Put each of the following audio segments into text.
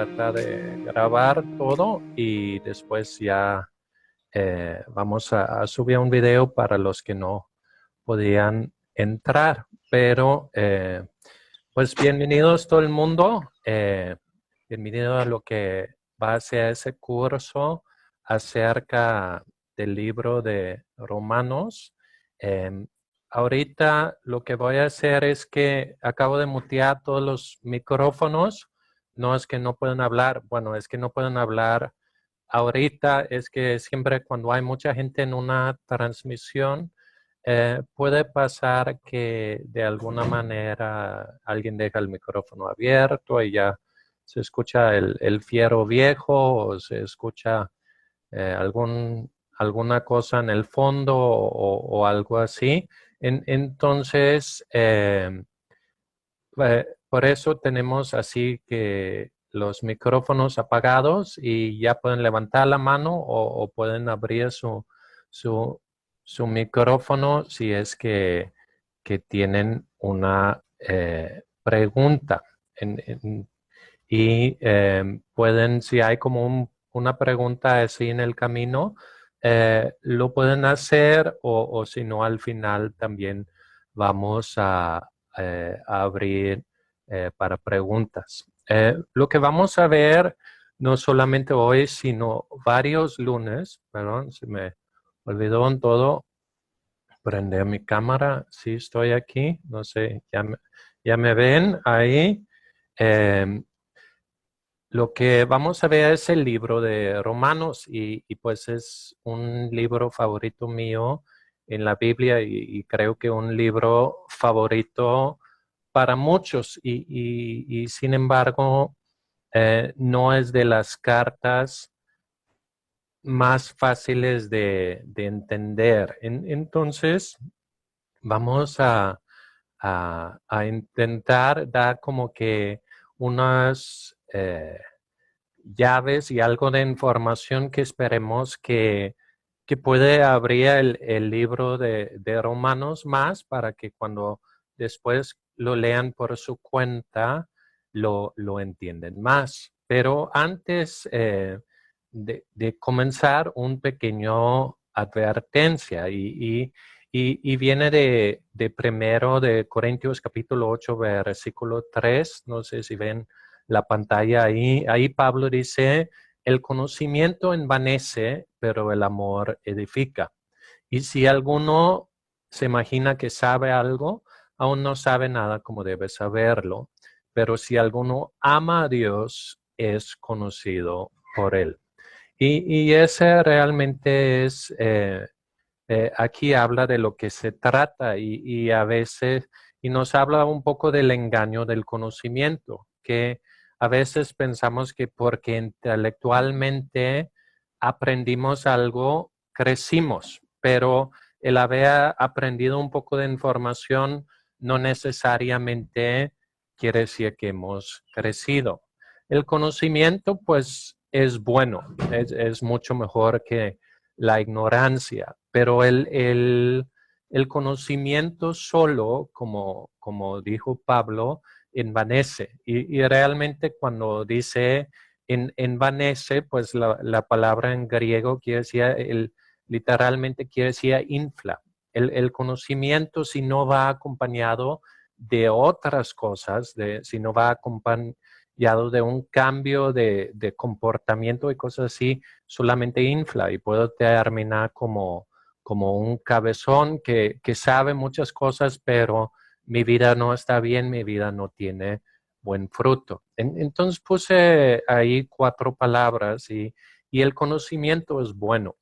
tratar de grabar todo y después ya vamos a subir un video para los que no podían entrar. Pero pues bienvenidos todo el mundo. Bienvenido a lo que va a ser ese curso acerca del libro de Romanos. Ahorita lo que voy a hacer es que acabo de mutear todos los micrófonos. No es que no puedan hablar, bueno, es que no pueden hablar ahorita, es que siempre cuando hay mucha gente en una transmisión, puede pasar que de alguna manera alguien deja el micrófono abierto y ya se escucha el fiero viejo o se escucha alguna cosa en el fondo o algo así. Entonces, por eso tenemos así que los micrófonos apagados y ya pueden levantar la mano o pueden abrir su, su micrófono si es que tienen una pregunta. Y pueden, si hay como una pregunta así en el camino, lo pueden hacer o si no, al final también vamos a abrir para preguntas. Lo que vamos a ver no solamente hoy, sino varios lunes, perdón, se me olvidó en todo prender mi cámara. Sí, estoy aquí, no sé, ya me ven ahí. Lo que vamos a ver es el libro de Romanos y pues es un libro favorito mío en la Biblia y creo que un libro favorito para muchos y sin embargo no es de las cartas más fáciles de entender. Entonces vamos a intentar dar como que unas llaves y algo de información que esperemos que puede abrir el libro de Romanos más para que cuando después lo lean por su cuenta lo entienden más. Pero antes de comenzar, un pequeño advertencia y viene de primero de Corintios capítulo 8, versículo 3. No sé si ven la pantalla ahí. Ahí Pablo dice, el conocimiento envanece, pero el amor edifica. Y si alguno se imagina que sabe algo, aún no sabe nada como debe saberlo. Pero si alguno ama a Dios, es conocido por él. Y ese realmente es, aquí habla de lo que se trata y a veces, y nos habla un poco del engaño del conocimiento, que a veces pensamos que porque intelectualmente aprendimos algo, crecimos, pero el haber aprendido un poco de información no necesariamente quiere decir que hemos crecido. El conocimiento, pues, es bueno, es mucho mejor que la ignorancia, pero el conocimiento solo, como dijo Pablo, envanece. Y realmente cuando dice envanece, pues la palabra en griego quiere decir, literalmente quiere decir infla. El conocimiento, si no va acompañado de otras cosas, si no va acompañado de un cambio de comportamiento y cosas así, solamente infla y puede terminar como un cabezón que sabe muchas cosas, pero mi vida no está bien, mi vida no tiene buen fruto. Entonces puse ahí 4 palabras y el conocimiento es bueno.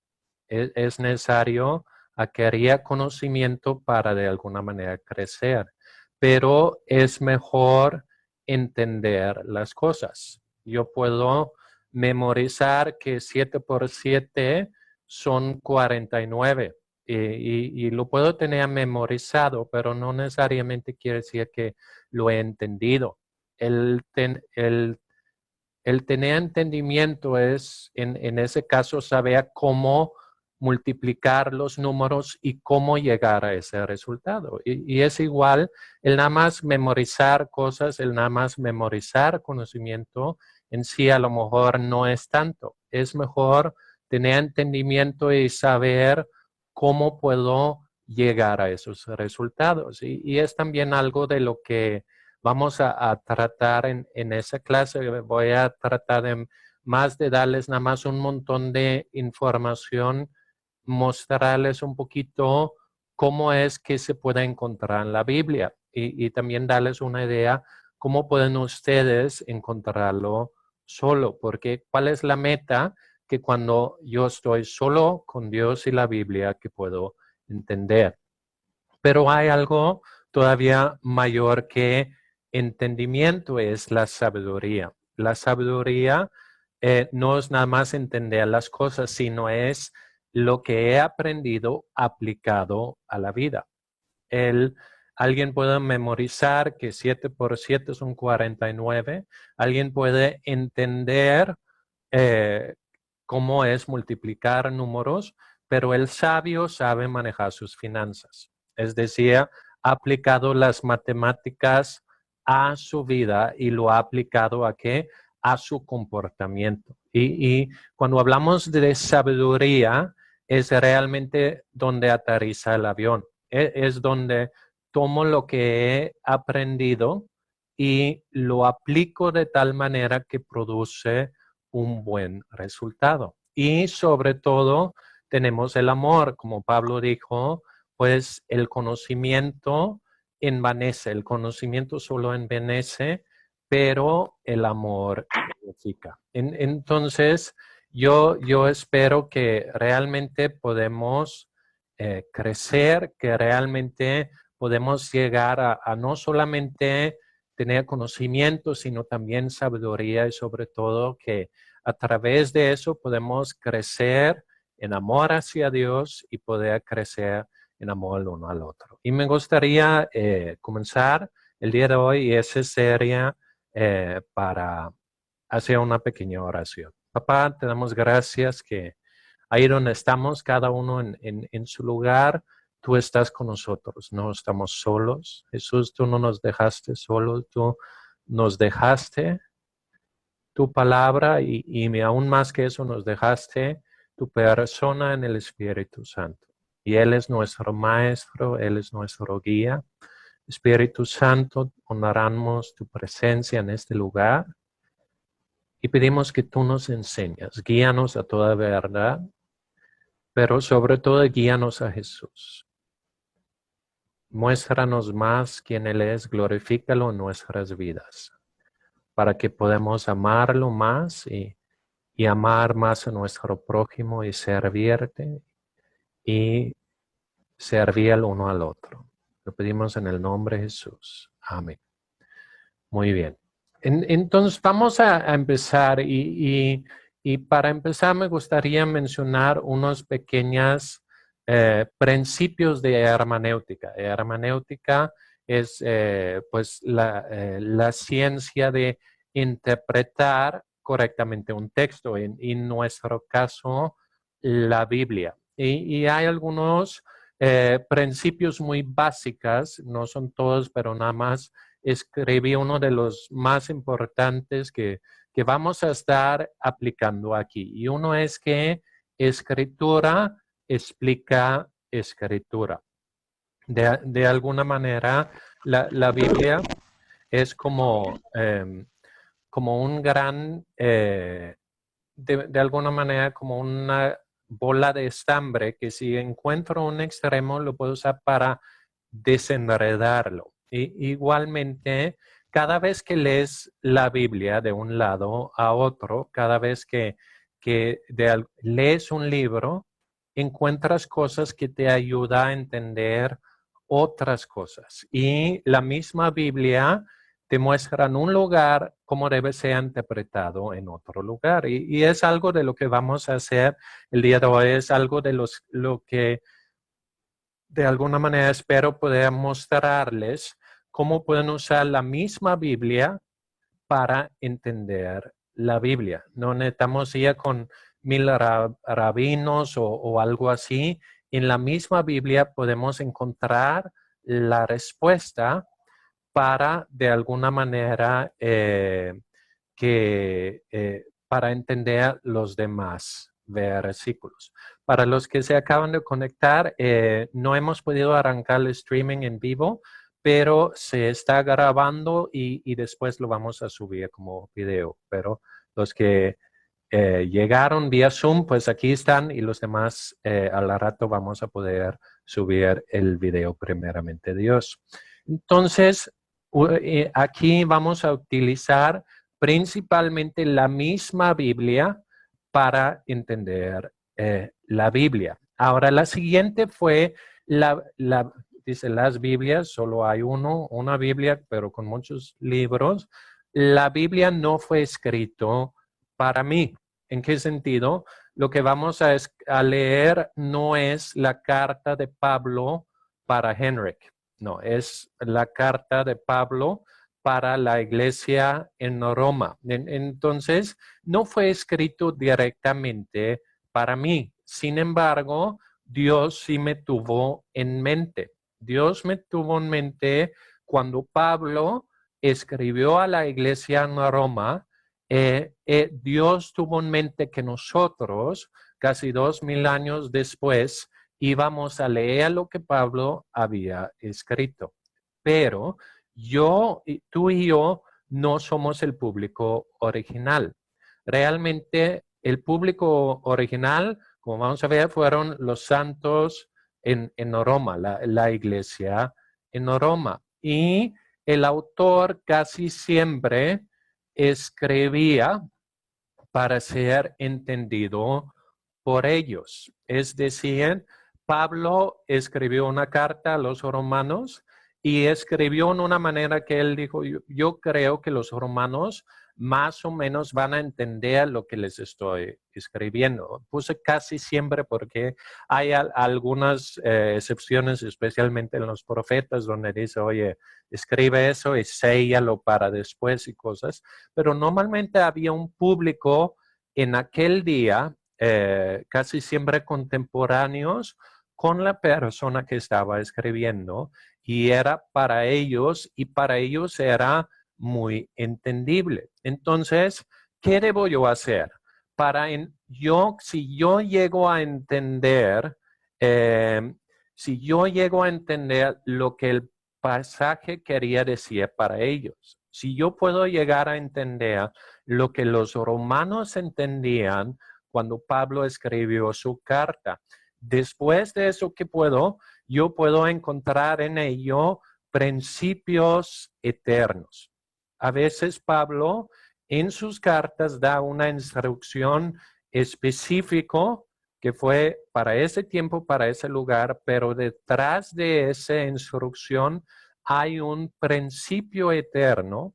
Es necesario adquirir conocimiento para de alguna manera crecer, pero es mejor entender las cosas. Yo puedo memorizar que 7 por 7 son 49 y lo puedo tener memorizado, pero no necesariamente quiere decir que lo he entendido. El, el tener entendimiento es, en ese caso, saber cómo multiplicar los números y cómo llegar a ese resultado. Y es igual el nada más memorizar cosas, el nada más memorizar conocimiento en sí a lo mejor no es tanto. Es mejor tener entendimiento y saber cómo puedo llegar a esos resultados. Y es también algo de lo que vamos a tratar en esa clase. Voy a tratar de más de darles nada más un montón de información, mostrarles un poquito cómo es que se puede encontrar en la Biblia y también darles una idea cómo pueden ustedes encontrarlo solo, porque ¿cuál es la meta? Que cuando yo estoy solo con Dios y la Biblia que puedo entender. Pero hay algo todavía mayor que entendimiento, es la sabiduría. La sabiduría no es nada más entender las cosas, sino es lo que he aprendido aplicado a la vida. Alguien puede memorizar que 7 por 7 son 49. Alguien puede entender eh, cómo es multiplicar números, pero el sabio sabe manejar sus finanzas. Es decir, ha aplicado las matemáticas a su vida y lo ha aplicado ¿a qué? A su comportamiento. Y cuando hablamos de sabiduría, es realmente donde aterriza el avión. Es donde tomo lo que he aprendido y lo aplico de tal manera que produce un buen resultado. Y sobre todo tenemos el amor, como Pablo dijo, pues el conocimiento envanece, el conocimiento solo envanece, pero el amor edifica. Entonces, yo espero que realmente podemos crecer, que realmente podemos llegar a no solamente tener conocimiento, sino también sabiduría y sobre todo que a través de eso podemos crecer en amor hacia Dios y poder crecer en amor el uno al otro. Y me gustaría comenzar el día de hoy y esa sería para hacer una pequeña oración. Papá, te damos gracias que ahí donde estamos, cada uno en su lugar, tú estás con nosotros, no estamos solos. Jesús, tú no nos dejaste solos, tú nos dejaste tu palabra y aún más que eso nos dejaste tu persona en el Espíritu Santo. Y Él es nuestro Maestro, Él es nuestro guía. Espíritu Santo, honramos tu presencia en este lugar y pedimos que tú nos enseñas, guíanos a toda verdad, pero sobre todo guíanos a Jesús. Muéstranos más quién Él es, glorifícalo en nuestras vidas, para que podamos amarlo más y amar más a nuestro prójimo y servirte y servir el uno al otro. Lo pedimos en el nombre de Jesús. Amén. Muy bien. Entonces vamos a empezar y para empezar me gustaría mencionar unos pequeños principios de hermenéutica. Hermenéutica es pues la ciencia de interpretar correctamente un texto, en nuestro caso la Biblia. Y hay algunos principios muy básicos, no son todos, pero nada más escribí uno de los más importantes que vamos a estar aplicando aquí. Y uno es que escritura explica escritura. De alguna manera, la Biblia es como un gran, de alguna manera, como una bola de estambre que si encuentro un extremo lo puedo usar para desenredarlo. Igualmente, cada vez que lees la Biblia de un lado a otro, cada vez que lees un libro, encuentras cosas que te ayudan a entender otras cosas. Y la misma Biblia te muestra en un lugar cómo debe ser interpretado en otro lugar. Y es algo de lo que vamos a hacer el día de hoy, es algo de lo que de alguna manera espero poder mostrarles cómo pueden usar la misma Biblia para entender la Biblia. No necesitamos ir con 1000 rabinos o algo así. En la misma Biblia podemos encontrar la respuesta para, de alguna manera, para entender los demás versículos. Para los que se acaban de conectar, no hemos podido arrancar el streaming en vivo, pero se está grabando y después lo vamos a subir como video. Pero los que llegaron vía Zoom, pues aquí están, y los demás al rato vamos a poder subir el video primeramente Dios. Entonces, aquí vamos a utilizar principalmente la misma Biblia para entender la Biblia. Ahora, la siguiente fue dice las Biblias, solo hay una Biblia, pero con muchos libros. La Biblia no fue escrito para mí. ¿En qué sentido? Lo que vamos a leer no es la carta de Pablo para Henrik. No, es la carta de Pablo para la iglesia en Roma. Entonces, no fue escrito directamente para mí. Sin embargo, Dios sí me tuvo en mente. Dios me tuvo en mente cuando Pablo escribió a la iglesia en Roma. Dios tuvo en mente que nosotros, casi 2000 años después, íbamos a leer lo que Pablo había escrito. Pero tú y yo no somos el público original. Realmente el público original, como vamos a ver, fueron los santos en Roma, la iglesia en Roma. Y el autor casi siempre escribía para ser entendido por ellos. Es decir, Pablo escribió una carta a los romanos y escribió en una manera que él dijo, yo creo que los romanos más o menos van a entender lo que les estoy escribiendo. Puse casi siempre porque hay algunas excepciones, especialmente en los profetas, donde dice, oye, escribe eso y séllalo para después y cosas. Pero normalmente había un público en aquel día, casi siempre contemporáneos, con la persona que estaba escribiendo, y era para ellos, y para ellos era muy entendible. Entonces, ¿qué debo yo hacer? Si yo llego a entender, lo que el pasaje quería decir para ellos, si yo puedo llegar a entender lo que los romanos entendían cuando Pablo escribió su carta, después de eso, yo puedo encontrar en ello principios eternos. A veces Pablo en sus cartas da una instrucción específica que fue para ese tiempo, para ese lugar, pero detrás de esa instrucción hay un principio eterno,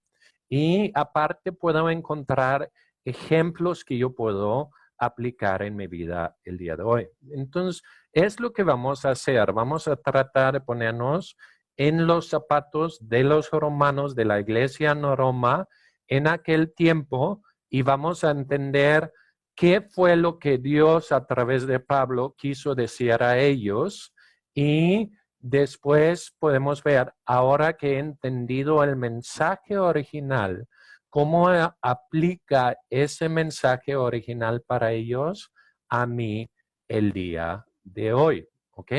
y aparte puedo encontrar ejemplos que yo puedo aplicar en mi vida el día de hoy. Entonces, es lo que vamos a hacer. Vamos a tratar de ponernos en los zapatos de los romanos, de la iglesia en Roma en aquel tiempo, y vamos a entender qué fue lo que Dios a través de Pablo quiso decir a ellos, y después podemos ver, ahora que he entendido el mensaje original, cómo aplica ese mensaje original para ellos a mí el día de hoy. ¿Ok?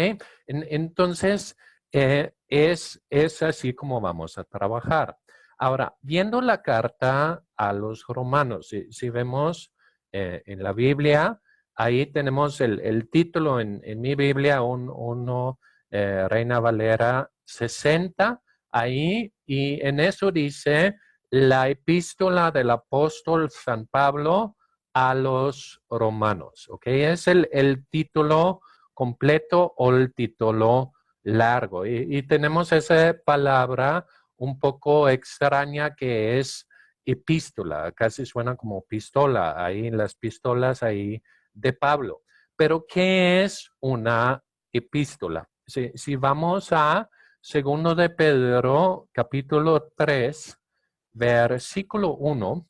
Entonces, es así como vamos a trabajar. Ahora, viendo la carta a los romanos, si vemos en la Biblia, ahí tenemos el título en mi Biblia, Reina Valera 60, ahí, y en eso dice la epístola del apóstol San Pablo a los romanos. ¿Ok? Es el título completo o el título largo. Y tenemos esa palabra un poco extraña que es epístola, casi suena como pistola, ahí en las pistolas ahí de Pablo. Pero, ¿qué es una epístola? Si vamos a 2 de Pedro, capítulo 3, versículo 1,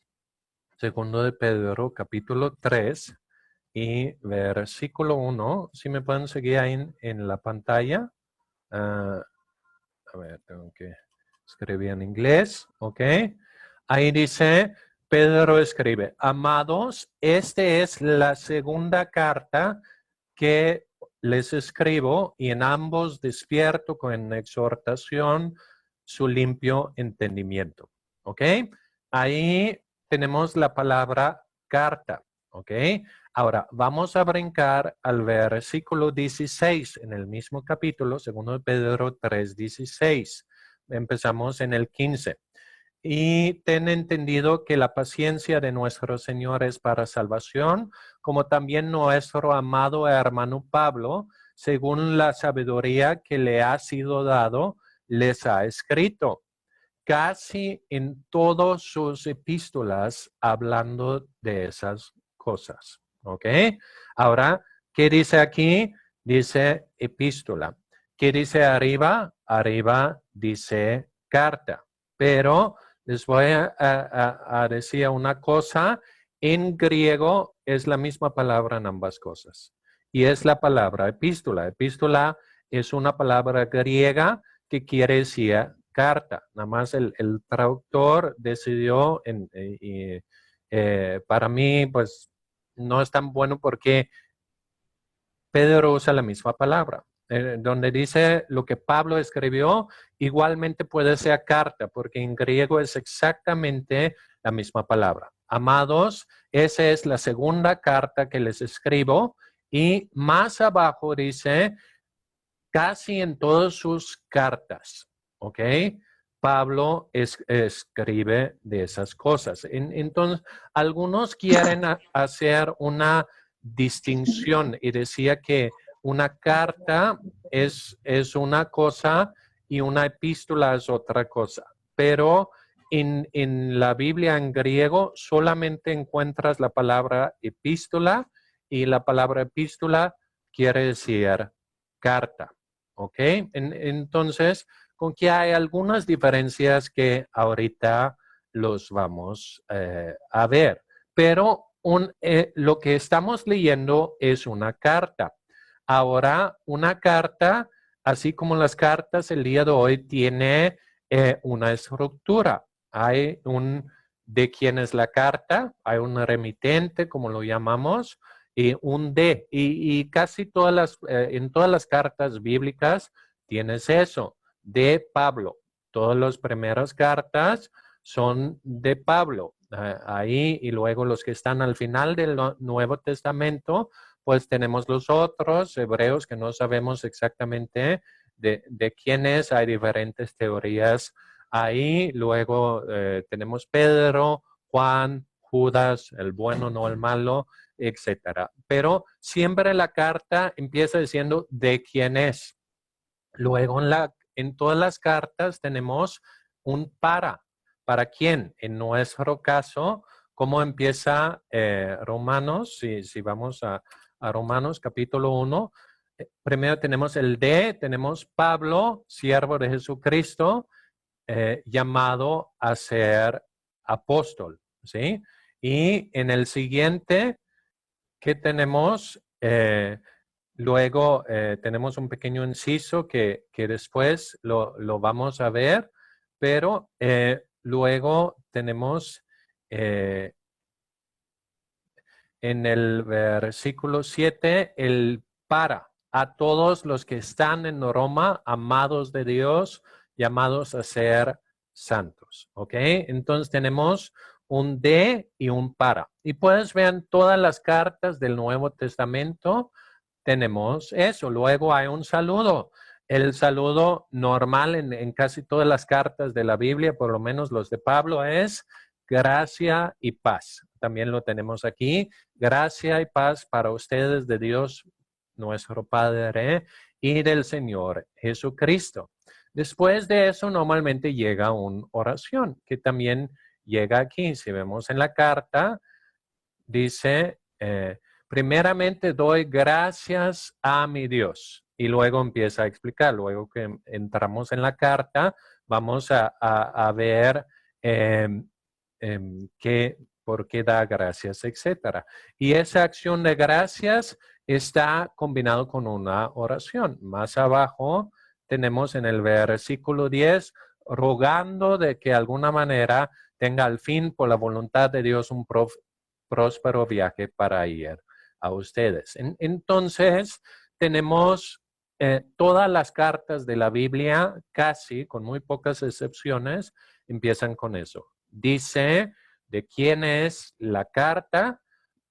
2 de Pedro, capítulo 3, y versículo 1. Si me pueden seguir ahí en la pantalla. A ver, tengo que escribir en inglés. Ok. Ahí dice, Pedro escribe, amados, esta es la segunda carta que les escribo y en ambos despierto con exhortación su limpio entendimiento. ¿Ok? Ahí tenemos la palabra carta. ¿Ok? Ahora, vamos a brincar al versículo 16 en el mismo capítulo, 2 Pedro 3:16. Empezamos en el 15. Y ten entendido que la paciencia de nuestro Señor es para salvación, como también nuestro amado hermano Pablo, según la sabiduría que le ha sido dado, les ha escrito, casi en todas sus epístolas hablando de esas cosas. ¿Ok? Ahora, ¿qué dice aquí? Dice epístola. ¿Qué dice arriba? Arriba dice carta. Pero les voy a decir una cosa. En griego es la misma palabra en ambas cosas. Y es la palabra epístola. Epístola es una palabra griega que quiere decir carta. Nada más el traductor decidió, para mí, pues no es tan bueno porque Pedro usa la misma palabra. Donde dice lo que Pablo escribió, igualmente puede ser carta, porque en griego es exactamente la misma palabra. Amados, esa es la segunda carta que les escribo. Y más abajo dice, casi en todas sus cartas, ¿ok? Pablo escribe de esas cosas. Entonces, algunos quieren hacer una distinción y decía que una carta es una cosa y una epístola es otra cosa. Pero en la Biblia en griego solamente encuentras la palabra epístola y la palabra epístola quiere decir carta. ¿Ok? Entonces, con que hay algunas diferencias que ahorita los vamos a ver. Pero lo que estamos leyendo es una carta. Ahora, una carta, así como las cartas el día de hoy, tiene una estructura. Hay de quién es la carta, hay un remitente, como lo llamamos, y un de. Y casi en todas las cartas bíblicas tienes eso, de Pablo. Todas las primeras cartas son de Pablo. Ahí y luego los que están al final del Nuevo Testamento, pues tenemos los otros hebreos que no sabemos exactamente de quién es. Hay diferentes teorías ahí. Luego tenemos Pedro, Juan, Judas, el bueno, no el malo, etcétera. Pero siempre la carta empieza diciendo de quién es. Luego en todas las cartas tenemos un para. ¿Para quién? En nuestro caso, ¿cómo empieza Romanos? Si vamos a Romanos capítulo 1, primero tenemos el de, tenemos Pablo, siervo de Jesucristo, llamado a ser apóstol, ¿sí? Y en el siguiente, ¿qué tenemos? Luego tenemos un pequeño inciso que después lo vamos a ver, pero luego tenemos en el versículo 7 el para a todos los que están en Roma, amados de Dios, llamados a ser santos. ¿Ok? Entonces tenemos un de y un para. Y puedes ver en todas las cartas del Nuevo Testamento, tenemos eso. Luego hay un saludo. El saludo normal en casi todas las cartas de la Biblia, por lo menos los de Pablo, es gracia y paz. También lo tenemos aquí. Gracia y paz para ustedes de Dios, nuestro Padre, y del Señor Jesucristo. Después de eso, normalmente llega una oración, que también llega aquí. Si vemos en la carta, dice, primeramente doy gracias a mi Dios. Y luego empieza a explicar. Luego que entramos en la carta, vamos a ver porque da gracias, etcétera. Y esa acción de gracias está combinado con una oración. Más abajo tenemos en el versículo 10, rogando de que de alguna manera tenga al fin por la voluntad de Dios un próspero viaje para ir a ustedes. Entonces, tenemos todas las cartas de la Biblia, casi, con muy pocas excepciones, empiezan con eso. Dice de quién es la carta,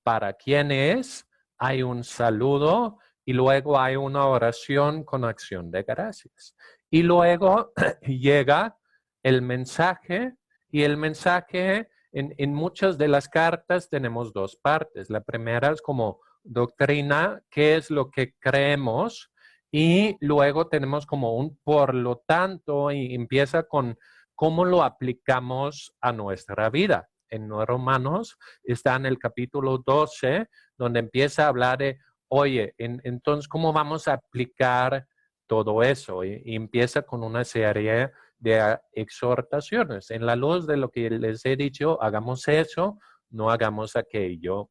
para quién es, hay un saludo y luego hay una oración con acción de gracias. Y luego llega el mensaje y el mensaje en muchas de las cartas tenemos dos partes. La primera es como doctrina, qué es lo que creemos, y luego tenemos como un por lo tanto y empieza con cómo lo aplicamos a nuestra vida. En Romanos está en el capítulo 12, donde empieza a hablar de, oye, entonces, ¿cómo vamos a aplicar todo eso? Y empieza con una serie de exhortaciones. En la luz de lo que les he dicho, hagamos eso, no hagamos aquello,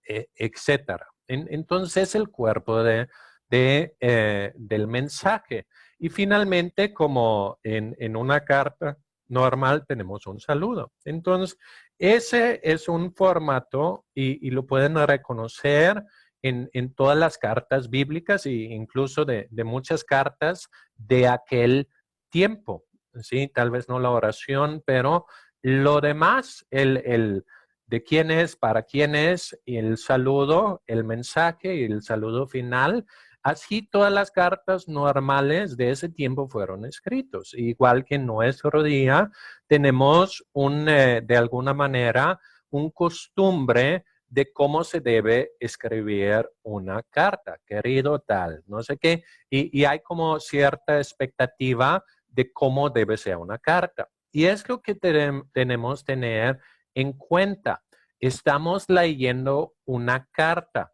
etcétera. Entonces, el cuerpo del mensaje. Y finalmente, como en una carta normal, tenemos un saludo. Entonces, ese es un formato y lo pueden reconocer en todas las cartas bíblicas e incluso de muchas cartas de aquel tiempo. ¿Sí? Tal vez no la oración, pero lo demás, de quién es, para quién es, y el saludo, el mensaje y el saludo final. Así todas las cartas normales de ese tiempo fueron escritos. Igual que en nuestro día tenemos de alguna manera un costumbre de cómo se debe escribir una carta, querido tal, no sé qué, y hay como cierta expectativa de cómo debe ser una carta. Y es lo que tenemos que tener en cuenta. Estamos leyendo una carta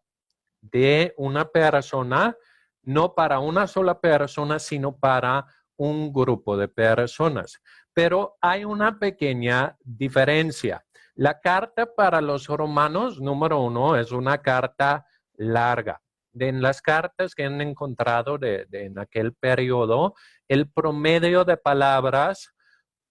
de una persona, no para una sola persona, sino para un grupo de personas. Pero hay una pequeña diferencia. La carta para los romanos, número uno, es una carta larga. En las cartas que han encontrado en aquel periodo, el promedio de palabras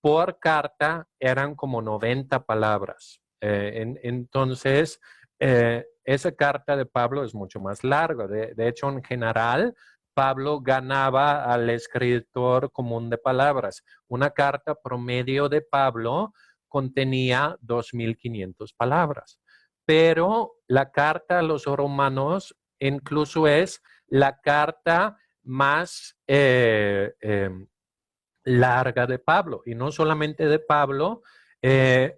por carta eran como 90 palabras. Entonces, esa carta de Pablo es mucho más larga. De hecho, en general, Pablo ganaba al escritor común de palabras. Una carta promedio de Pablo contenía 2.500 palabras. Pero la carta a los romanos incluso es la carta más larga de Pablo. Y no solamente de Pablo,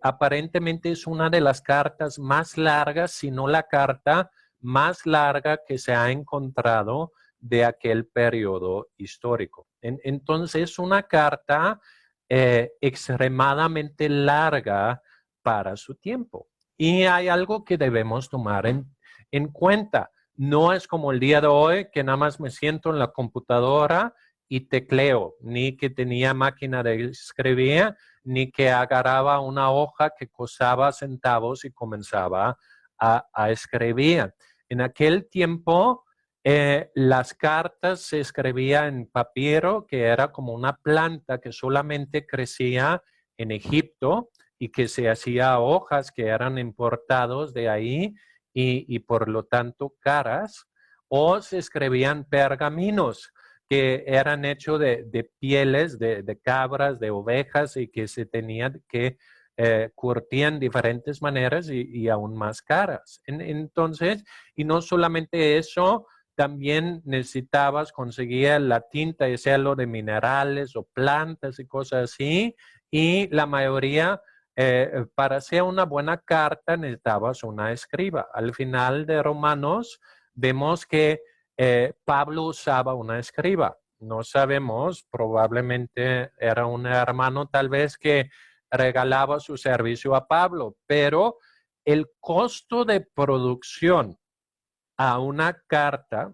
aparentemente es una de las cartas más largas, sino la carta más larga que se ha encontrado de aquel periodo histórico. Entonces, es una carta extremadamente larga para su tiempo. Y hay algo que debemos tomar en cuenta. No es como el día de hoy, que nada más me siento en la computadora y tecleo, ni que tenía máquina de escribir, ni que agarraba una hoja que costaba centavos y comenzaba a escribir. En aquel tiempo, las cartas se escribían en papiro, que era como una planta que solamente crecía en Egipto y que se hacía hojas que eran importados de ahí y por lo tanto caras, o se escribían pergaminos que eran hechos de pieles de cabras, de ovejas y que se tenían que curtían diferentes maneras y aún más caras. Entonces, y no solamente eso, también necesitabas conseguir la tinta y hacerlo de minerales o plantas y cosas así. Y la mayoría, para hacer una buena carta, necesitabas una escriba. Al final de Romanos, vemos que Pablo usaba una escriba. No sabemos, probablemente era un hermano tal vez que regalaba su servicio a Pablo, pero el costo de producción a una carta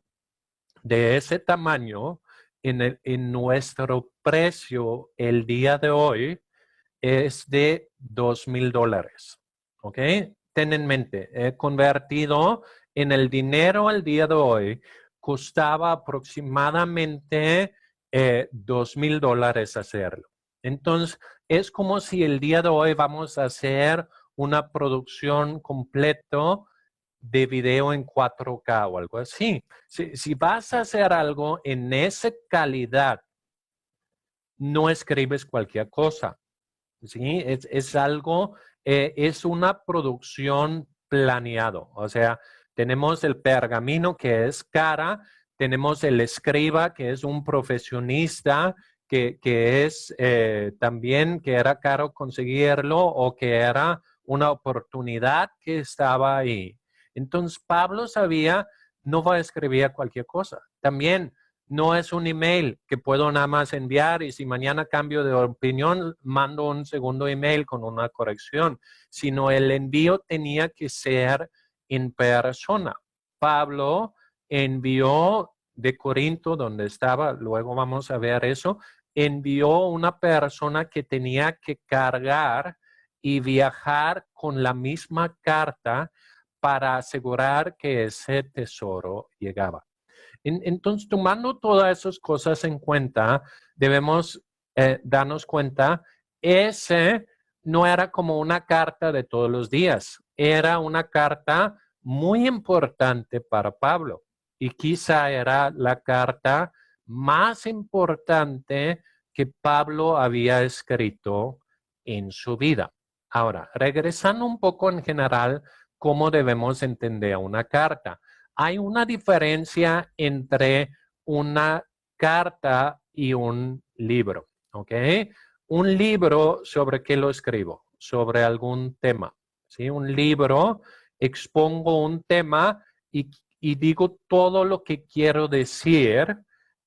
de ese tamaño en nuestro precio el día de hoy es de $2,000. ¿Ok? Ten en mente, he convertido en el dinero al día de hoy, costaba aproximadamente $2,000 hacerlo. Entonces, es como si el día de hoy vamos a hacer una producción completo de video en 4K o algo así. Si vas a hacer algo en esa calidad, no escribes cualquier cosa. ¿Sí? Es algo, es una producción planeado. O sea, tenemos el pergamino que es cara, tenemos el escriba que es un profesionista que es también que era caro conseguirlo o que era una oportunidad que estaba ahí. Entonces Pablo sabía, no va a escribir cualquier cosa. También no es un email que puedo nada más enviar y si mañana cambio de opinión, mando un segundo email con una corrección, sino el envío tenía que ser en persona. Pablo envió de Corinto, donde estaba, luego vamos a ver eso, envió una persona que tenía que cargar y viajar con la misma carta para asegurar que ese tesoro llegaba. Entonces, tomando todas esas cosas en cuenta, debemos darnos cuenta, ese no era como una carta de todos los días, era una carta muy importante para Pablo y quizá era la carta más importante que Pablo había escrito en su vida. Ahora, regresando un poco en general, ¿cómo debemos entender una carta? Hay una diferencia entre una carta y un libro, ¿ok? Un libro, ¿sobre qué lo escribo? Sobre algún tema, ¿sí? Un libro, expongo un tema y digo todo lo que quiero decir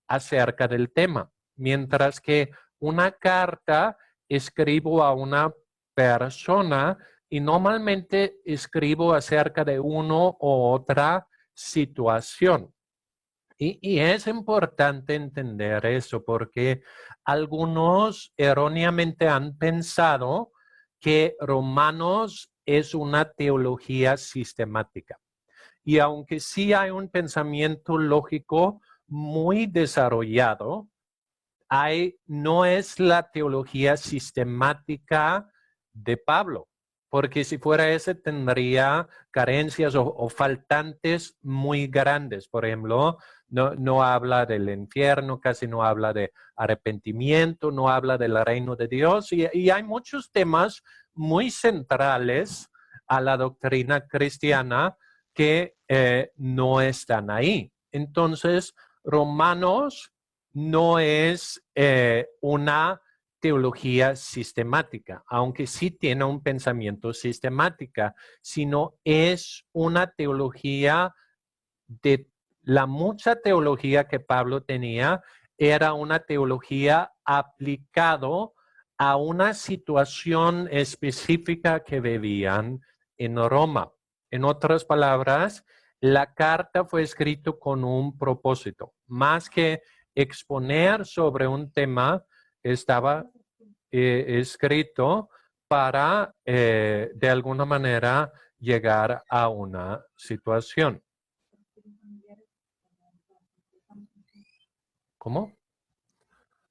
acerca del tema. Mientras que una carta, escribo a una persona y normalmente escribo acerca de uno u otra situación. Y es importante entender eso porque algunos erróneamente han pensado que Romanos es una teología sistemática. Y aunque sí hay un pensamiento lógico muy desarrollado, no es la teología sistemática de Pablo, porque si fuera ese tendría carencias o faltantes muy grandes. Por ejemplo, no habla del infierno, casi no habla de arrepentimiento, no habla del reino de Dios y hay muchos temas muy centrales a la doctrina cristiana que no están ahí. Entonces, Romanos no es una teología sistemática, aunque sí tiene un pensamiento sistemática, sino es una teología de la mucha teología que Pablo tenía, era una teología aplicado a una situación específica que vivían en Roma. En otras palabras, la carta fue escrita con un propósito, más que exponer sobre un tema, estaba escrito para, de alguna manera, llegar a una situación. ¿Cómo?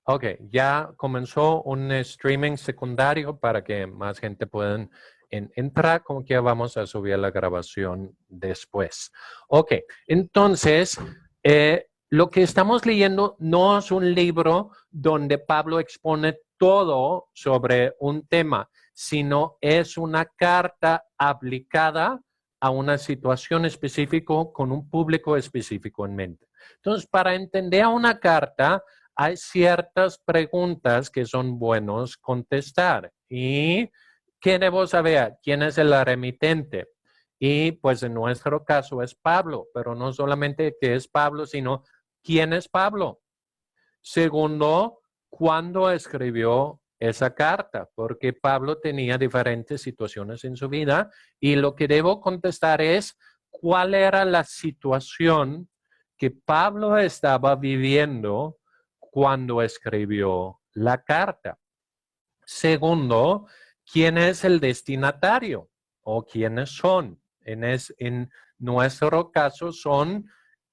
Ok, ya comenzó un streaming secundario para que más gente pueda entrar, como que vamos a subir la grabación después. Ok, entonces, lo que estamos leyendo no es un libro donde Pablo expone todo sobre un tema, sino es una carta aplicada a una situación específica con un público específico en mente. Entonces, para entender una carta, hay ciertas preguntas que son buenos contestar. ¿Y qué debo saber? ¿Quién es el remitente? Y pues en nuestro caso es Pablo, pero no solamente que es Pablo, sino ¿quién es Pablo? Segundo, ¿cuándo escribió esa carta? Porque Pablo tenía diferentes situaciones en su vida y lo que debo contestar es cuál era la situación que Pablo estaba viviendo cuando escribió la carta. Segundo, ¿quién es el destinatario? o quiénes son. En nuestro caso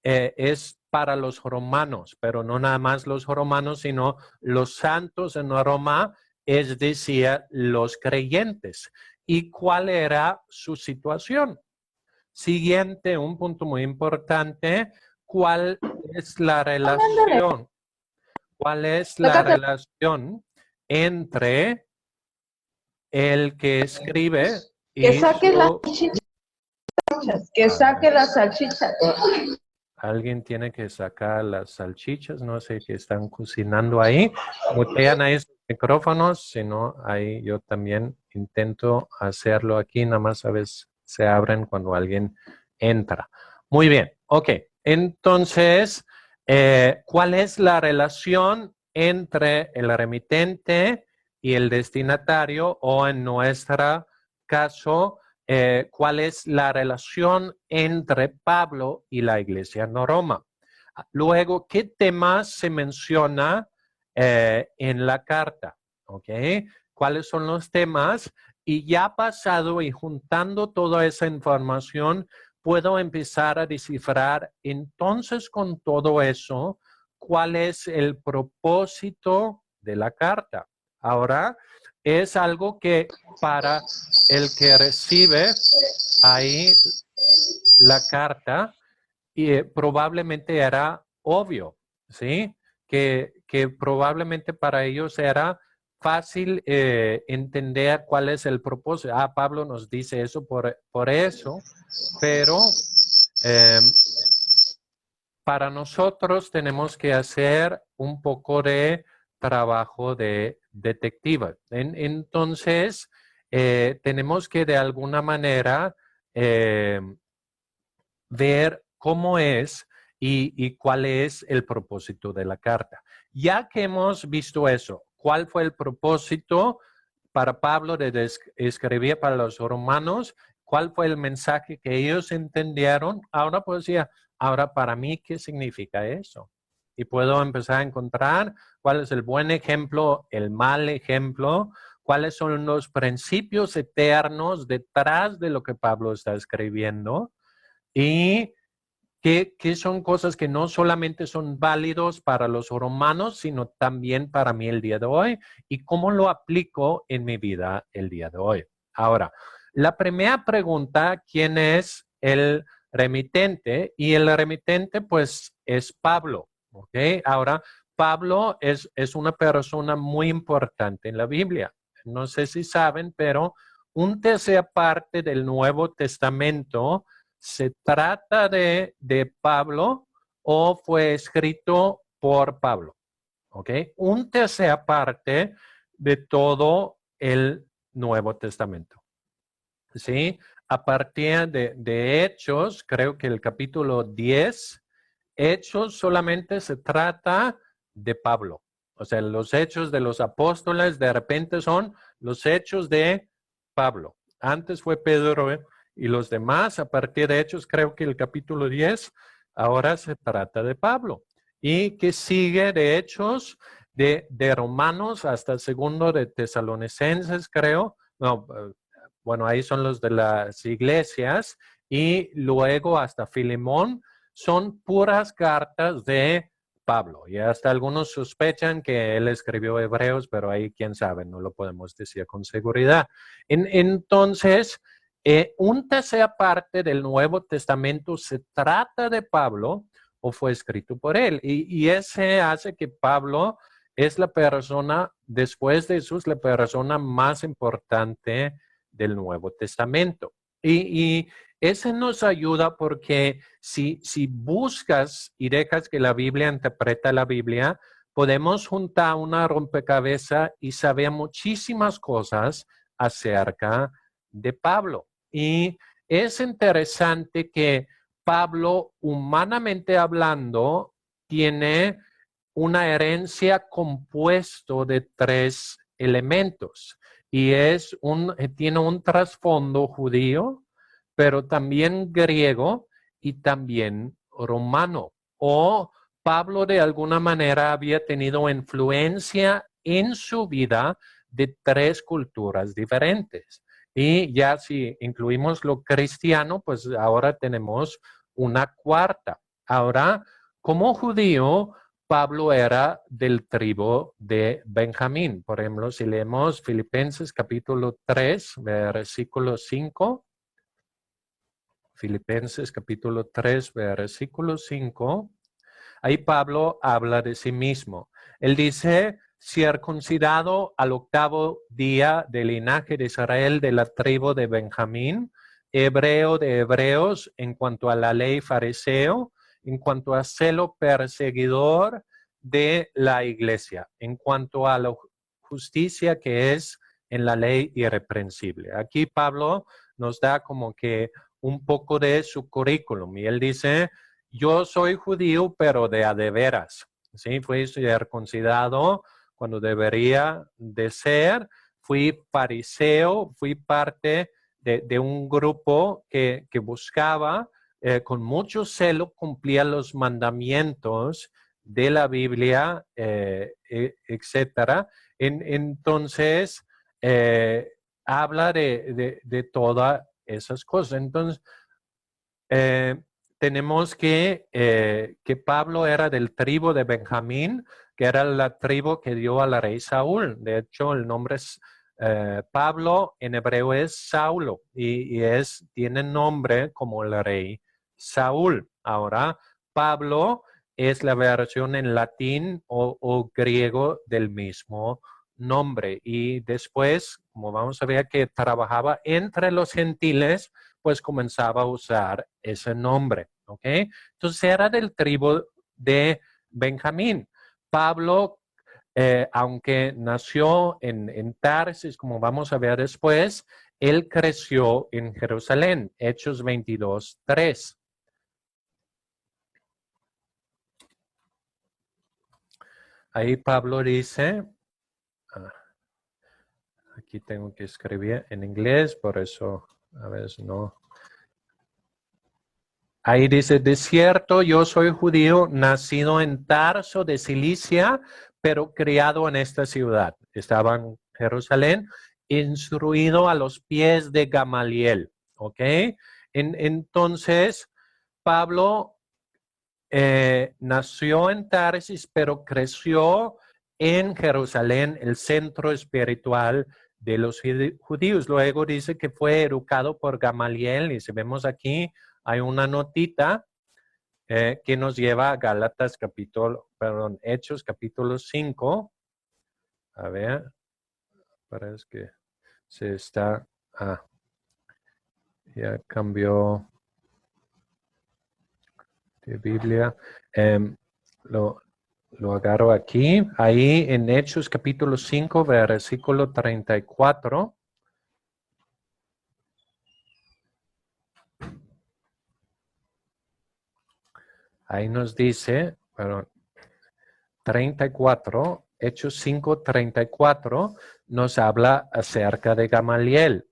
es para los romanos, pero no nada más los romanos, sino los santos en Roma, es decir, los creyentes. ¿Y cuál era su situación? Siguiente, un punto muy importante, ¿cuál es la relación? ¿Cuál es la relación entre el que escribe Que y saque las su... salchichas, que saque las salchichas. Alguien tiene que sacar las salchichas, no sé qué están cocinando ahí. Mutean ahí sus micrófonos, si no, ahí yo también intento hacerlo aquí, nada más a veces se abren cuando alguien entra. Muy bien, ok. Entonces, ¿cuál es la relación entre el remitente y el destinatario o en nuestro caso, cuál es la relación entre Pablo y la iglesia en Roma? Luego, ¿qué temas se menciona en la carta? ¿Ok? ¿Cuáles son los temas? Y ya pasado y juntando toda esa información, puedo empezar a descifrar entonces con todo eso, ¿cuál es el propósito de la carta? Ahora, es algo que para el que recibe ahí la carta y probablemente era obvio, ¿sí? Que probablemente para ellos era fácil entender cuál es el propósito. Ah, Pablo nos dice eso por eso, pero para nosotros tenemos que hacer un poco de trabajo de detective. Entonces, tenemos que de alguna manera ver cómo es y cuál es el propósito de la carta. Ya que hemos visto eso, ¿cuál fue el propósito para Pablo de escribir para los romanos? ¿Cuál fue el mensaje que ellos entendieron? Ahora pues ya, ahora para mí, ¿qué significa eso? Y puedo empezar a encontrar cuál es el buen ejemplo, el mal ejemplo, cuáles son los principios eternos detrás de lo que Pablo está escribiendo y que son cosas que no solamente son válidos para los romanos, sino también para mí el día de hoy y cómo lo aplico en mi vida el día de hoy. Ahora, la primera pregunta, ¿quién es el remitente? Y el remitente pues es Pablo, ¿ok? Ahora, Pablo es una persona muy importante en la Biblia. No sé si saben, pero un tercera parte del Nuevo Testamento ¿se trata de Pablo o fue escrito por Pablo? ¿Ok? Un tercera parte de todo el Nuevo Testamento. ¿Sí? A partir de Hechos, creo que el capítulo 10, Hechos solamente se trata de Pablo. O sea, los hechos de los apóstoles de repente son los hechos de Pablo. Antes fue Pedro y los demás, a partir de Hechos, creo que el capítulo 10, ahora se trata de Pablo. Y que sigue de Hechos de Romanos hasta el segundo de Tesalonicenses, creo. No, bueno, ahí son los de las iglesias y luego hasta Filemón son puras cartas de Pablo. Y hasta algunos sospechan que él escribió Hebreos, pero ahí quién sabe, no lo podemos decir con seguridad. Entonces, un tercera parte del Nuevo Testamento se trata de Pablo o fue escrito por él. Y ese hace que Pablo es la persona, después de Jesús, la persona más importante del Nuevo Testamento. Y ese nos ayuda porque si buscas y dejas que la Biblia interpreta la Biblia, podemos juntar una rompecabezas y saber muchísimas cosas acerca de Pablo. Y es interesante que Pablo, humanamente hablando, tiene una herencia compuesto de tres elementos y tiene un trasfondo judío, pero también griego y también romano. O Pablo de alguna manera había tenido influencia en su vida de tres culturas diferentes. Y ya si incluimos lo cristiano, pues ahora tenemos una cuarta. Ahora, como judío, Pablo era del tribu de Benjamín. Por ejemplo, si leemos Filipenses capítulo 3, versículo 5. Filipenses capítulo 3, versículo 5. Ahí Pablo habla de sí mismo. Él dice, circuncidado al 8º día del linaje de Israel de la tribu de Benjamín, hebreo de hebreos en cuanto a la ley fariseo, en cuanto a celo perseguidor de la iglesia, en cuanto a la justicia que es en la ley irreprensible. Aquí Pablo nos da como que un poco de su currículum y él dice, yo soy judío, pero de a de veras. ¿Sí? Fui circuncidado cuando debería de ser. Fui fariseo, fui parte de un grupo que buscaba con mucho celo cumplir los mandamientos de la Biblia, etcétera. Entonces, habla de todas esas cosas. Entonces, tenemos que Pablo era del tribu de Benjamín, que era la tribu que dio al rey Saúl. De hecho, el nombre es Pablo, en hebreo es Saulo, y tiene nombre como el rey Saúl. Ahora, Pablo es la versión en latín o griego del mismo nombre. Y después, como vamos a ver que trabajaba entre los gentiles, pues comenzaba a usar ese nombre, ¿ok? Entonces era del tribu de Benjamín. Pablo, aunque nació en Tarsis, como vamos a ver después, él creció en Jerusalén, Hechos 22:3. Ahí Pablo dice, aquí tengo que escribir en inglés, por eso a veces no. Ahí dice, de cierto, yo soy judío, nacido en Tarso de Cilicia, pero criado en esta ciudad. Estaba en Jerusalén, instruido a los pies de Gamaliel. ¿Ok? Entonces, Pablo nació en Tarsis, pero creció en Jerusalén, el centro espiritual de los judíos. Luego dice que fue educado por Gamaliel, y si vemos aquí, hay una notita que nos lleva a Hechos capítulo 5. A ver, parece que se está, ya cambió de Biblia. Lo agarro aquí, ahí en Hechos capítulo 5, versículo 34. Ahí nos dice, 34, Hechos 5, 34, nos habla acerca de Gamaliel.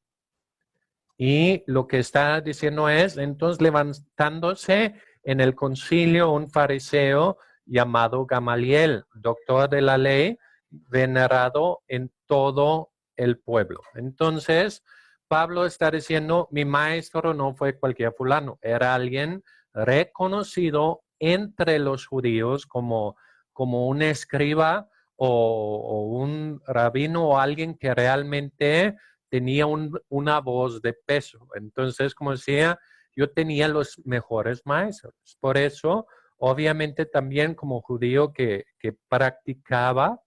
Y lo que está diciendo es, entonces levantándose en el concilio un fariseo llamado Gamaliel, doctor de la ley, venerado en todo el pueblo. Entonces, Pablo está diciendo, mi maestro no fue cualquier fulano, era alguien reconocido entre los judíos como un escriba o un rabino o alguien que realmente tenía una voz de peso. Entonces, como decía, yo tenía los mejores maestros. Por eso, obviamente también como judío que practicaba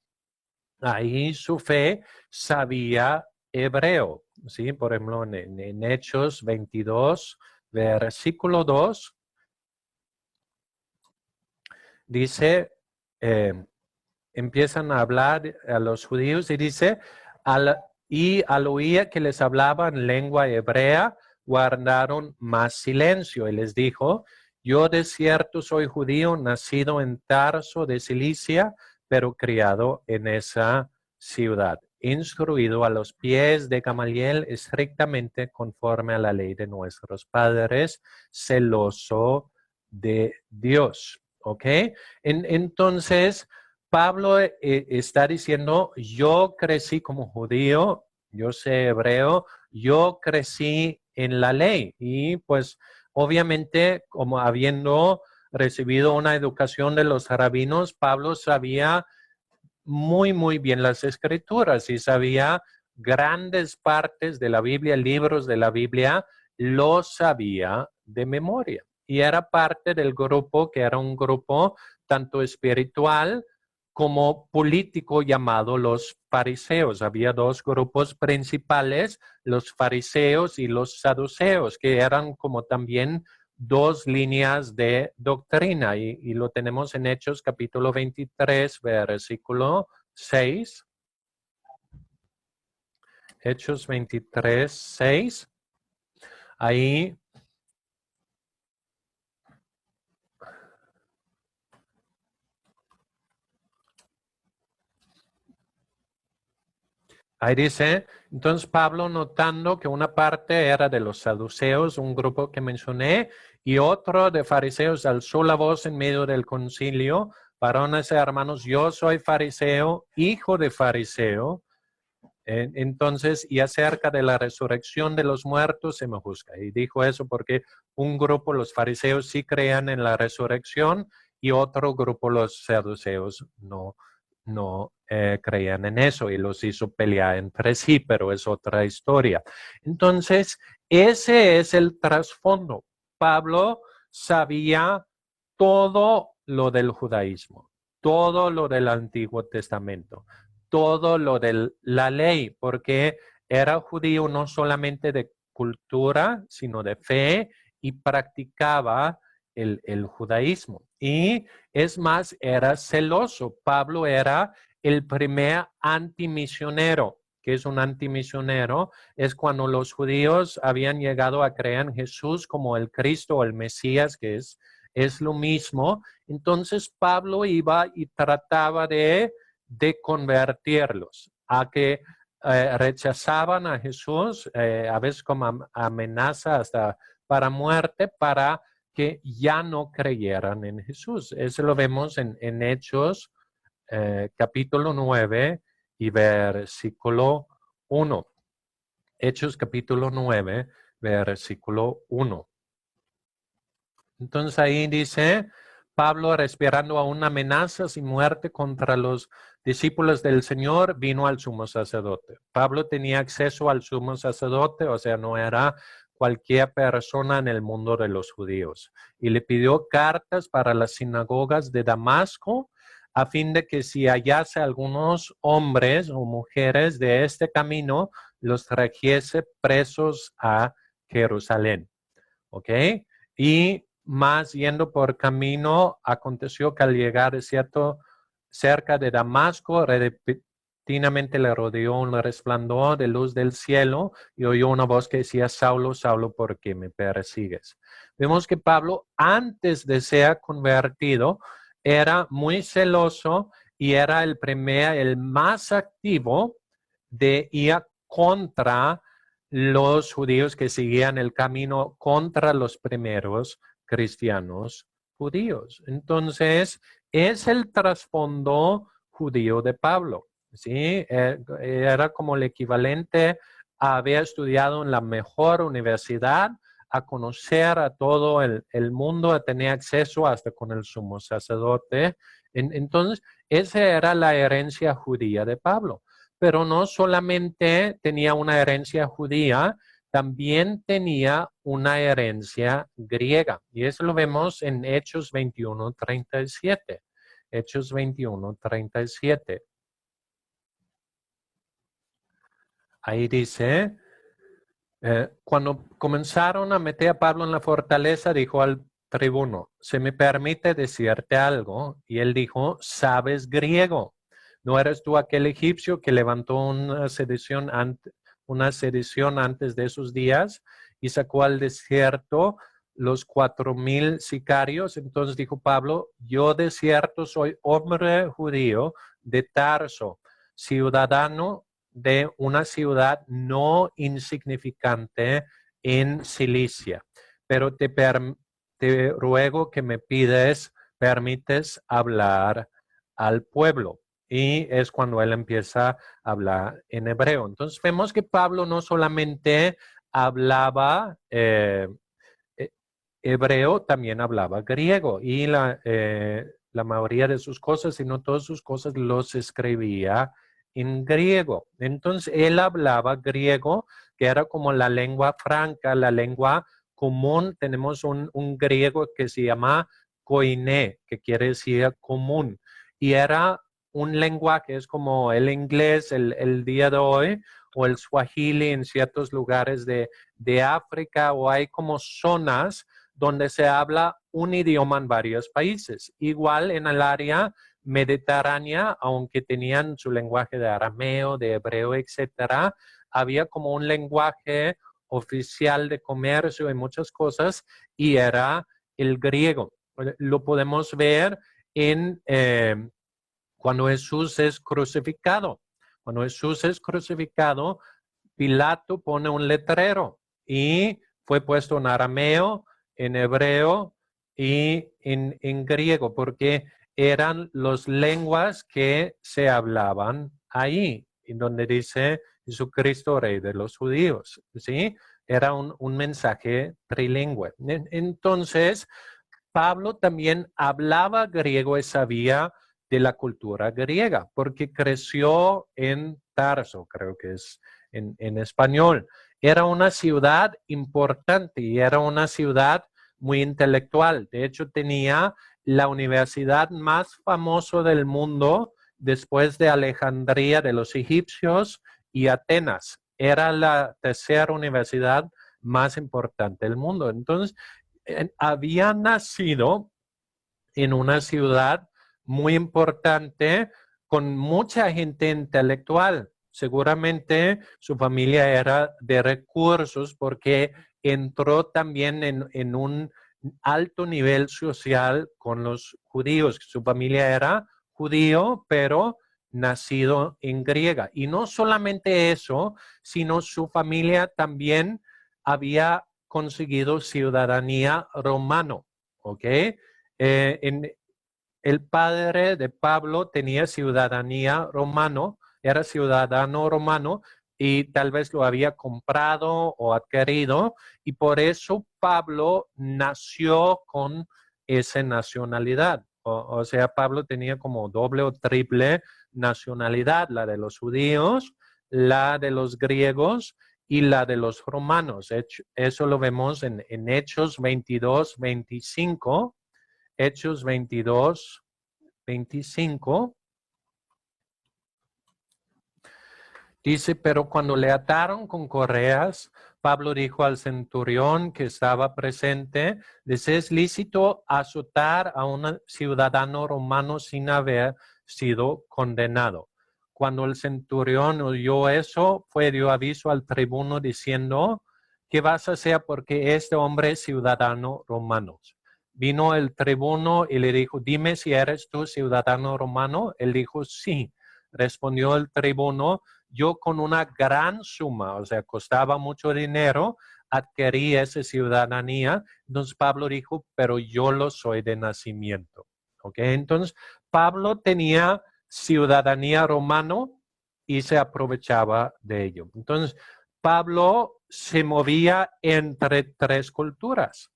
ahí su fe, sabía hebreo. ¿Sí? Por ejemplo, en Hechos 22, versículo 2, dice, empiezan a hablar a los judíos y dice, y al oír que les hablaban lengua hebrea, guardaron más silencio. Y les dijo, yo de cierto soy judío, nacido en Tarso de Cilicia, pero criado en esa ciudad, instruido a los pies de Gamaliel estrictamente conforme a la ley de nuestros padres, celoso de Dios. ¿Ok? Entonces, Pablo está diciendo, yo crecí como judío, yo sé hebreo, yo crecí en la ley y pues obviamente como habiendo recibido una educación de los rabinos, Pablo sabía muy bien las escrituras y sabía grandes partes de la Biblia, libros de la Biblia, los sabía de memoria. Y era parte del grupo que era un grupo tanto espiritual como político llamado los fariseos. Había dos grupos principales, los fariseos y los saduceos, que eran como también dos líneas de doctrina y lo tenemos en Hechos capítulo 23, versículo 6. Hechos 23, 6. Ahí dice, entonces Pablo notando que una parte era de los saduceos, un grupo que mencioné, y otro de fariseos, alzó la voz en medio del concilio, varones y hermanos, yo soy fariseo, hijo de fariseo. Entonces, y acerca de la resurrección de los muertos se me juzga. Y dijo eso porque un grupo, los fariseos, sí creían en la resurrección y otro grupo, los saduceos, no creían en eso y los hizo pelear entre sí, pero es otra historia. Entonces, ese es el trasfondo. Pablo sabía todo lo del judaísmo, todo lo del Antiguo Testamento, todo lo de la ley, porque era judío no solamente de cultura, sino de fe y practicaba el judaísmo. Y es más, era celoso. Pablo era el primer antimisionero. ¿Qué es un antimisionero? Es cuando los judíos habían llegado a creer en Jesús como el Cristo o el Mesías, que es lo mismo. Entonces Pablo iba y trataba de convertirlos a que rechazaban a Jesús, a veces como amenaza hasta para muerte, para que ya no creyeran en Jesús. Eso lo vemos en Hechos capítulo 9 y versículo 1. Hechos capítulo 9, versículo 1. Entonces ahí dice, Pablo, respirando aún amenazas y muerte contra los discípulos del Señor, vino al sumo sacerdote. Pablo tenía acceso al sumo sacerdote, o sea, no era cualquier persona en el mundo de los judíos. Y le pidió cartas para las sinagogas de Damasco, a fin de que si hallase algunos hombres o mujeres de este camino, los trajese presos a Jerusalén. ¿Ok? Y más yendo por camino, aconteció que al llegar cerca de Damasco, repentinamente le rodeó un resplandor de luz del cielo y oyó una voz que decía, Saulo, Saulo, ¿por qué me persigues? Vemos que Pablo, antes de ser convertido, era muy celoso y era el más activo de ir contra los judíos que seguían el camino, contra los primeros cristianos judíos. Entonces, es el trasfondo judío de Pablo. ¿Sí? Era como el equivalente a haber estudiado en la mejor universidad, a conocer a todo el mundo, a tener acceso hasta con el sumo sacerdote. Entonces, esa era la herencia judía de Pablo. Pero no solamente tenía una herencia judía, también tenía una herencia griega. Y eso lo vemos en Hechos 21:37. Hechos 21:37. Ahí dice, cuando comenzaron a meter a Pablo en la fortaleza, dijo al tribuno, ¿se me permite decirte algo? Y él dijo, ¿sabes griego? ¿No eres tú aquel egipcio que levantó una sedición antes de esos días y sacó al desierto los 4,000 sicarios? Entonces dijo Pablo, yo de cierto soy hombre judío de Tarso, ciudadano de una ciudad no insignificante en Cilicia, pero te ruego que me permites hablar al pueblo. y es cuando él empieza a hablar en hebreo. Entonces vemos que Pablo no solamente hablaba hebreo, también hablaba griego y la mayoría de sus cosas, si no todas sus cosas, los escribía en griego. Entonces él hablaba griego, que era como la lengua franca, la lengua común. Tenemos un griego que se llama koiné, que quiere decir común, y era un lenguaje, es como el inglés el día de hoy, o el swahili en ciertos lugares de África, o hay como zonas donde se habla un idioma en varios países. Igual en el área mediterránea, aunque tenían su lenguaje de arameo, de hebreo, etcétera, había como un lenguaje oficial de comercio y muchas cosas, y era el griego. Lo podemos ver en cuando Jesús es crucificado. Cuando Jesús es crucificado, Pilato pone un letrero y fue puesto en arameo, en hebreo y en griego, porque eran las lenguas que se hablaban ahí, en donde dice Jesucristo, Rey de los judíos, ¿sí? Era un mensaje trilingüe. Entonces, Pablo también hablaba griego y sabía de la cultura griega, porque creció en Tarso, creo que es en español. Era una ciudad importante y era una ciudad muy intelectual. De hecho, tenía la universidad más famosa del mundo después de Alejandría de los egipcios y Atenas. Era la tercera universidad más importante del mundo. Entonces, había nacido en una ciudad muy importante con mucha gente intelectual. Seguramente su familia era de recursos porque entró también en un alto nivel social con los judíos. Su familia era judío, pero nacido en griega. Y no solamente eso, sino su familia también había conseguido ciudadanía romano, ¿ok? El padre de Pablo tenía ciudadanía romano, era ciudadano romano y tal vez lo había comprado o adquirido, y por eso Pablo nació con esa nacionalidad. O sea, Pablo tenía como doble o triple nacionalidad, la de los judíos, la de los griegos y la de los romanos. Eso lo vemos en Hechos 22, 25. Hechos 22, 25. Dice, pero cuando le ataron con correas, Pablo dijo al centurión que estaba presente, dice, es lícito azotar a un ciudadano romano sin haber sido condenado. Cuando el centurión oyó eso, dio aviso al tribuno diciendo, ¿qué vas a hacer? Porque este hombre es ciudadano romano. Vino el tribuno y le dijo, dime si eres tú ciudadano romano. Él dijo, sí. Respondió el tribuno, yo con una gran suma, o sea, costaba mucho dinero, adquirí esa ciudadanía. Entonces Pablo dijo, pero yo lo soy de nacimiento. ¿Ok? Entonces Pablo tenía ciudadanía romano y se aprovechaba de ello. Entonces Pablo se movía entre tres culturas.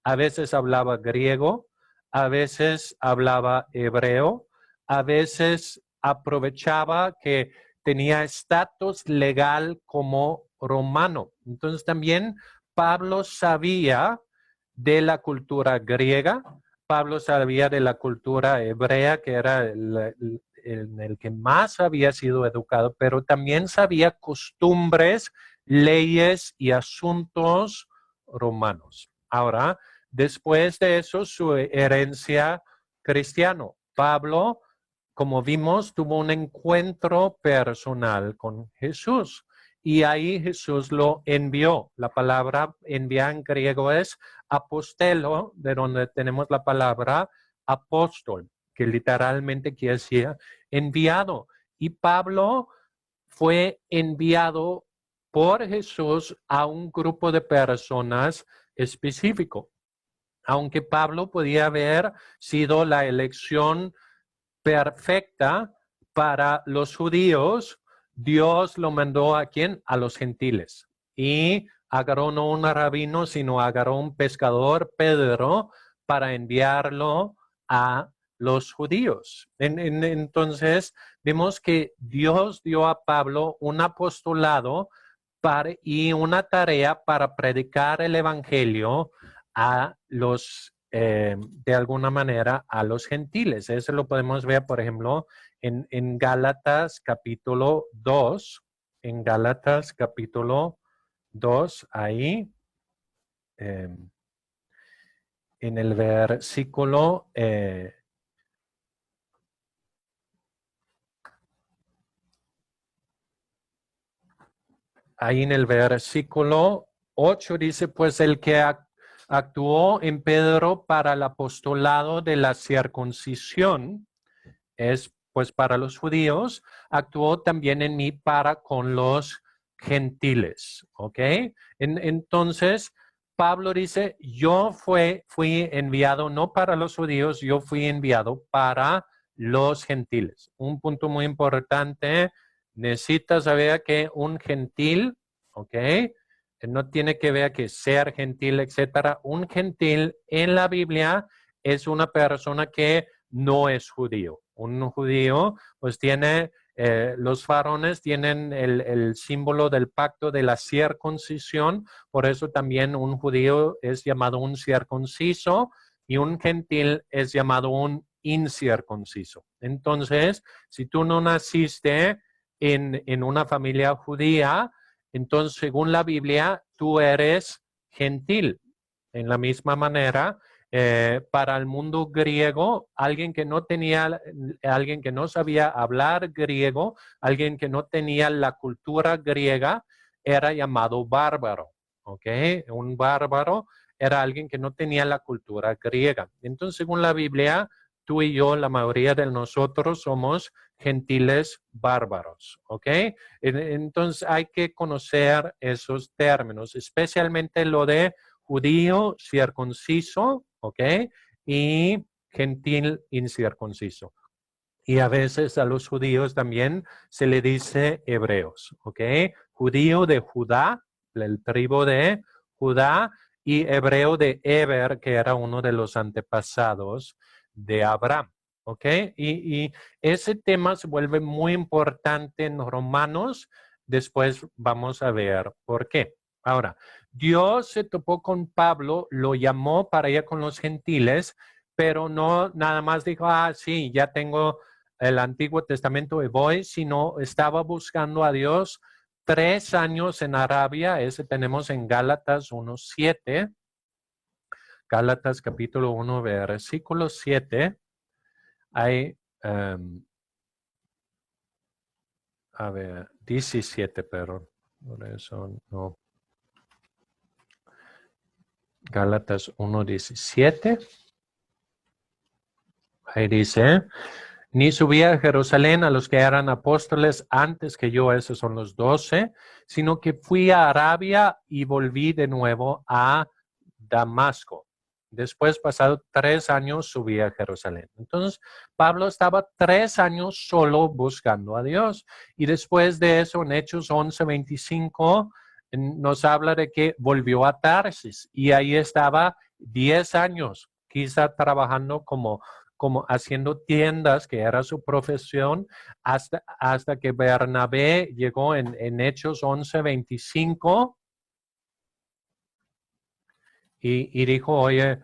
A veces hablaba griego, a veces hablaba hebreo, a veces aprovechaba que tenía estatus legal como romano. Entonces también Pablo sabía de la cultura griega, Pablo sabía de la cultura hebrea, que era en el que más había sido educado, pero también sabía costumbres, leyes y asuntos romanos. Ahora, después de eso, su herencia cristiana. Pablo, como vimos, tuvo un encuentro personal con Jesús y ahí Jesús lo envió. La palabra enviar en griego es apostelo, de donde tenemos la palabra apóstol, que literalmente quiere decir enviado. Y Pablo fue enviado por Jesús a un grupo de personas específico. Aunque Pablo podía haber sido la elección perfecta para los judíos, Dios lo mandó ¿a quién? A los gentiles. Y agarró no un rabino, sino agarró un pescador, Pedro, para enviarlo a los judíos. Entonces, vemos que Dios dio a Pablo un apostolado y una tarea para predicar el evangelio a los, de alguna manera, a los gentiles. Eso lo podemos ver, por ejemplo, en Gálatas capítulo 2. En Gálatas capítulo 2, ahí, en el versículo ahí en el versículo 8 dice, pues el que actuó en Pedro para el apostolado de la circuncisión, es pues para los judíos, actuó también en mí para con los gentiles, ¿ok? Entonces, Pablo dice, yo fui enviado no para los judíos, yo fui enviado para los gentiles. Un punto muy importante, necesitas saber que un gentil, ¿ok? No tiene que ver que ser gentil, etcétera. Un gentil en la Biblia es una persona que no es judío. Un judío, pues tiene, los varones tienen el símbolo del pacto de la circuncisión, por eso también un judío es llamado un circunciso y un gentil es llamado un incircunciso. Entonces, si tú no naciste en una familia judía, entonces, según la Biblia, tú eres gentil. En la misma manera, para el mundo griego, alguien que no sabía hablar griego, alguien que no tenía la cultura griega, era llamado bárbaro, ¿ok? Un bárbaro era alguien que no tenía la cultura griega. Entonces, según la Biblia, tú y yo, la mayoría de nosotros somos gentiles bárbaros, ¿ok? Entonces hay que conocer esos términos, especialmente lo de judío circunciso, ¿ok? Y gentil incircunciso. Y a veces a los judíos también se le dice hebreos, ¿ok? Judío de Judá, el tribu de Judá, y hebreo de Eber, que era uno de los antepasados de Abraham, ¿ok? Y ese tema se vuelve muy importante en Romanos. Después vamos a ver por qué. Ahora, Dios se topó con Pablo, lo llamó para ir con los gentiles, pero no nada más dijo, sí, ya tengo el Antiguo Testamento y voy, sino estaba buscando a Dios 3 años en Arabia. Ese tenemos en Gálatas 1:7. Gálatas capítulo 1, versículo 7. Hay, a ver, 17, pero por eso no. Gálatas 1:17. Ahí dice, ni subí a Jerusalén a los que eran apóstoles antes que yo, esos son los 12, sino que fui a Arabia y volví de nuevo a Damasco. Después, pasado 3 años, subí a Jerusalén. Entonces, Pablo estaba 3 años solo buscando a Dios. Y después de eso, en Hechos 11:25, nos habla de que volvió a Tarsis y ahí estaba 10 años, quizá trabajando como haciendo tiendas, que era su profesión, hasta que Bernabé llegó en Hechos 11:25 y dijo, oye,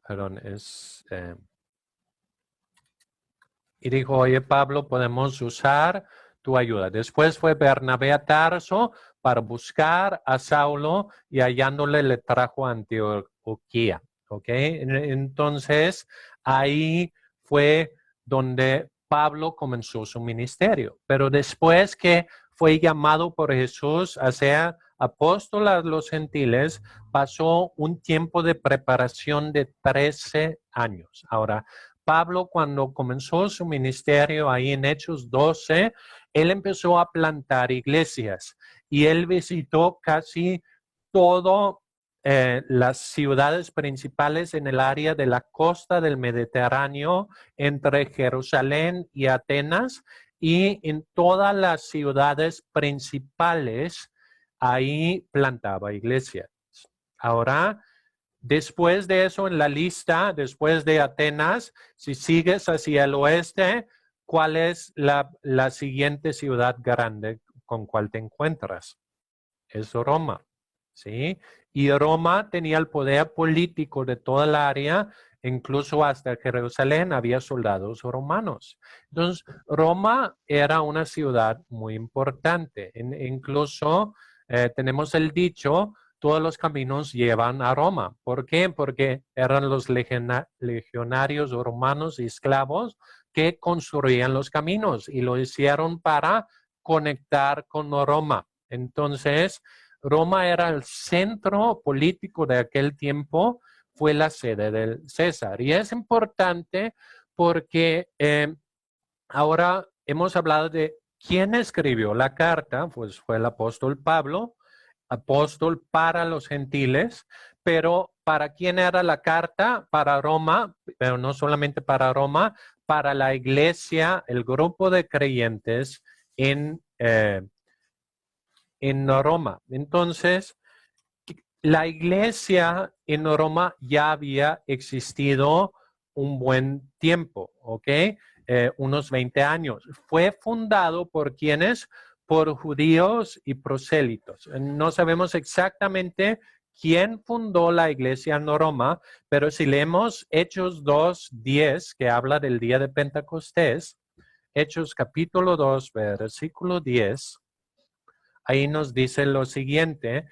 perdón, y dijo, oye, Pablo, podemos usar tu ayuda. Después fue Bernabé a Tarso para buscar a Saulo y hallándole le trajo a Antioquía. ¿Ok? Entonces, ahí fue donde Pablo comenzó su ministerio. Pero después que fue llamado por Jesús a ser apóstol a los gentiles, pasó un tiempo de preparación de 13 años. Ahora, Pablo, cuando comenzó su ministerio ahí en Hechos 12, él empezó a plantar iglesias y él visitó casi todas las ciudades principales en el área de la costa del Mediterráneo, entre Jerusalén y Atenas. y en todas las ciudades principales ahí plantaba iglesias. Ahora, después de eso en la lista, después de Atenas, si sigues hacia el oeste, ¿cuál es la siguiente ciudad grande con cual te encuentras? Es Roma, ¿sí? Y Roma tenía el poder político de toda el área, incluso hasta Jerusalén había soldados romanos. Entonces, Roma era una ciudad muy importante. Incluso tenemos el dicho, todos los caminos llevan a Roma. ¿Por qué? Porque eran los legionarios romanos y esclavos que construían los caminos y lo hicieron para conectar con Roma. Entonces, Roma era el centro político de aquel tiempo, fue la sede del César. Y es importante porque ahora hemos hablado de quién escribió la carta, pues fue el apóstol Pablo, apóstol para los gentiles, pero ¿para quién era la carta? Para Roma, pero no solamente para Roma, para la iglesia, el grupo de creyentes en Roma. Entonces, la iglesia en Roma ya había existido un buen tiempo, ¿ok? Unos 20 años. Fue fundado por quienes, por judíos y prosélitos. No sabemos exactamente quién fundó la iglesia en Roma, pero si leemos Hechos 2:10, que habla del día de Pentecostés, Hechos capítulo 2, versículo 10, ahí nos dice lo siguiente,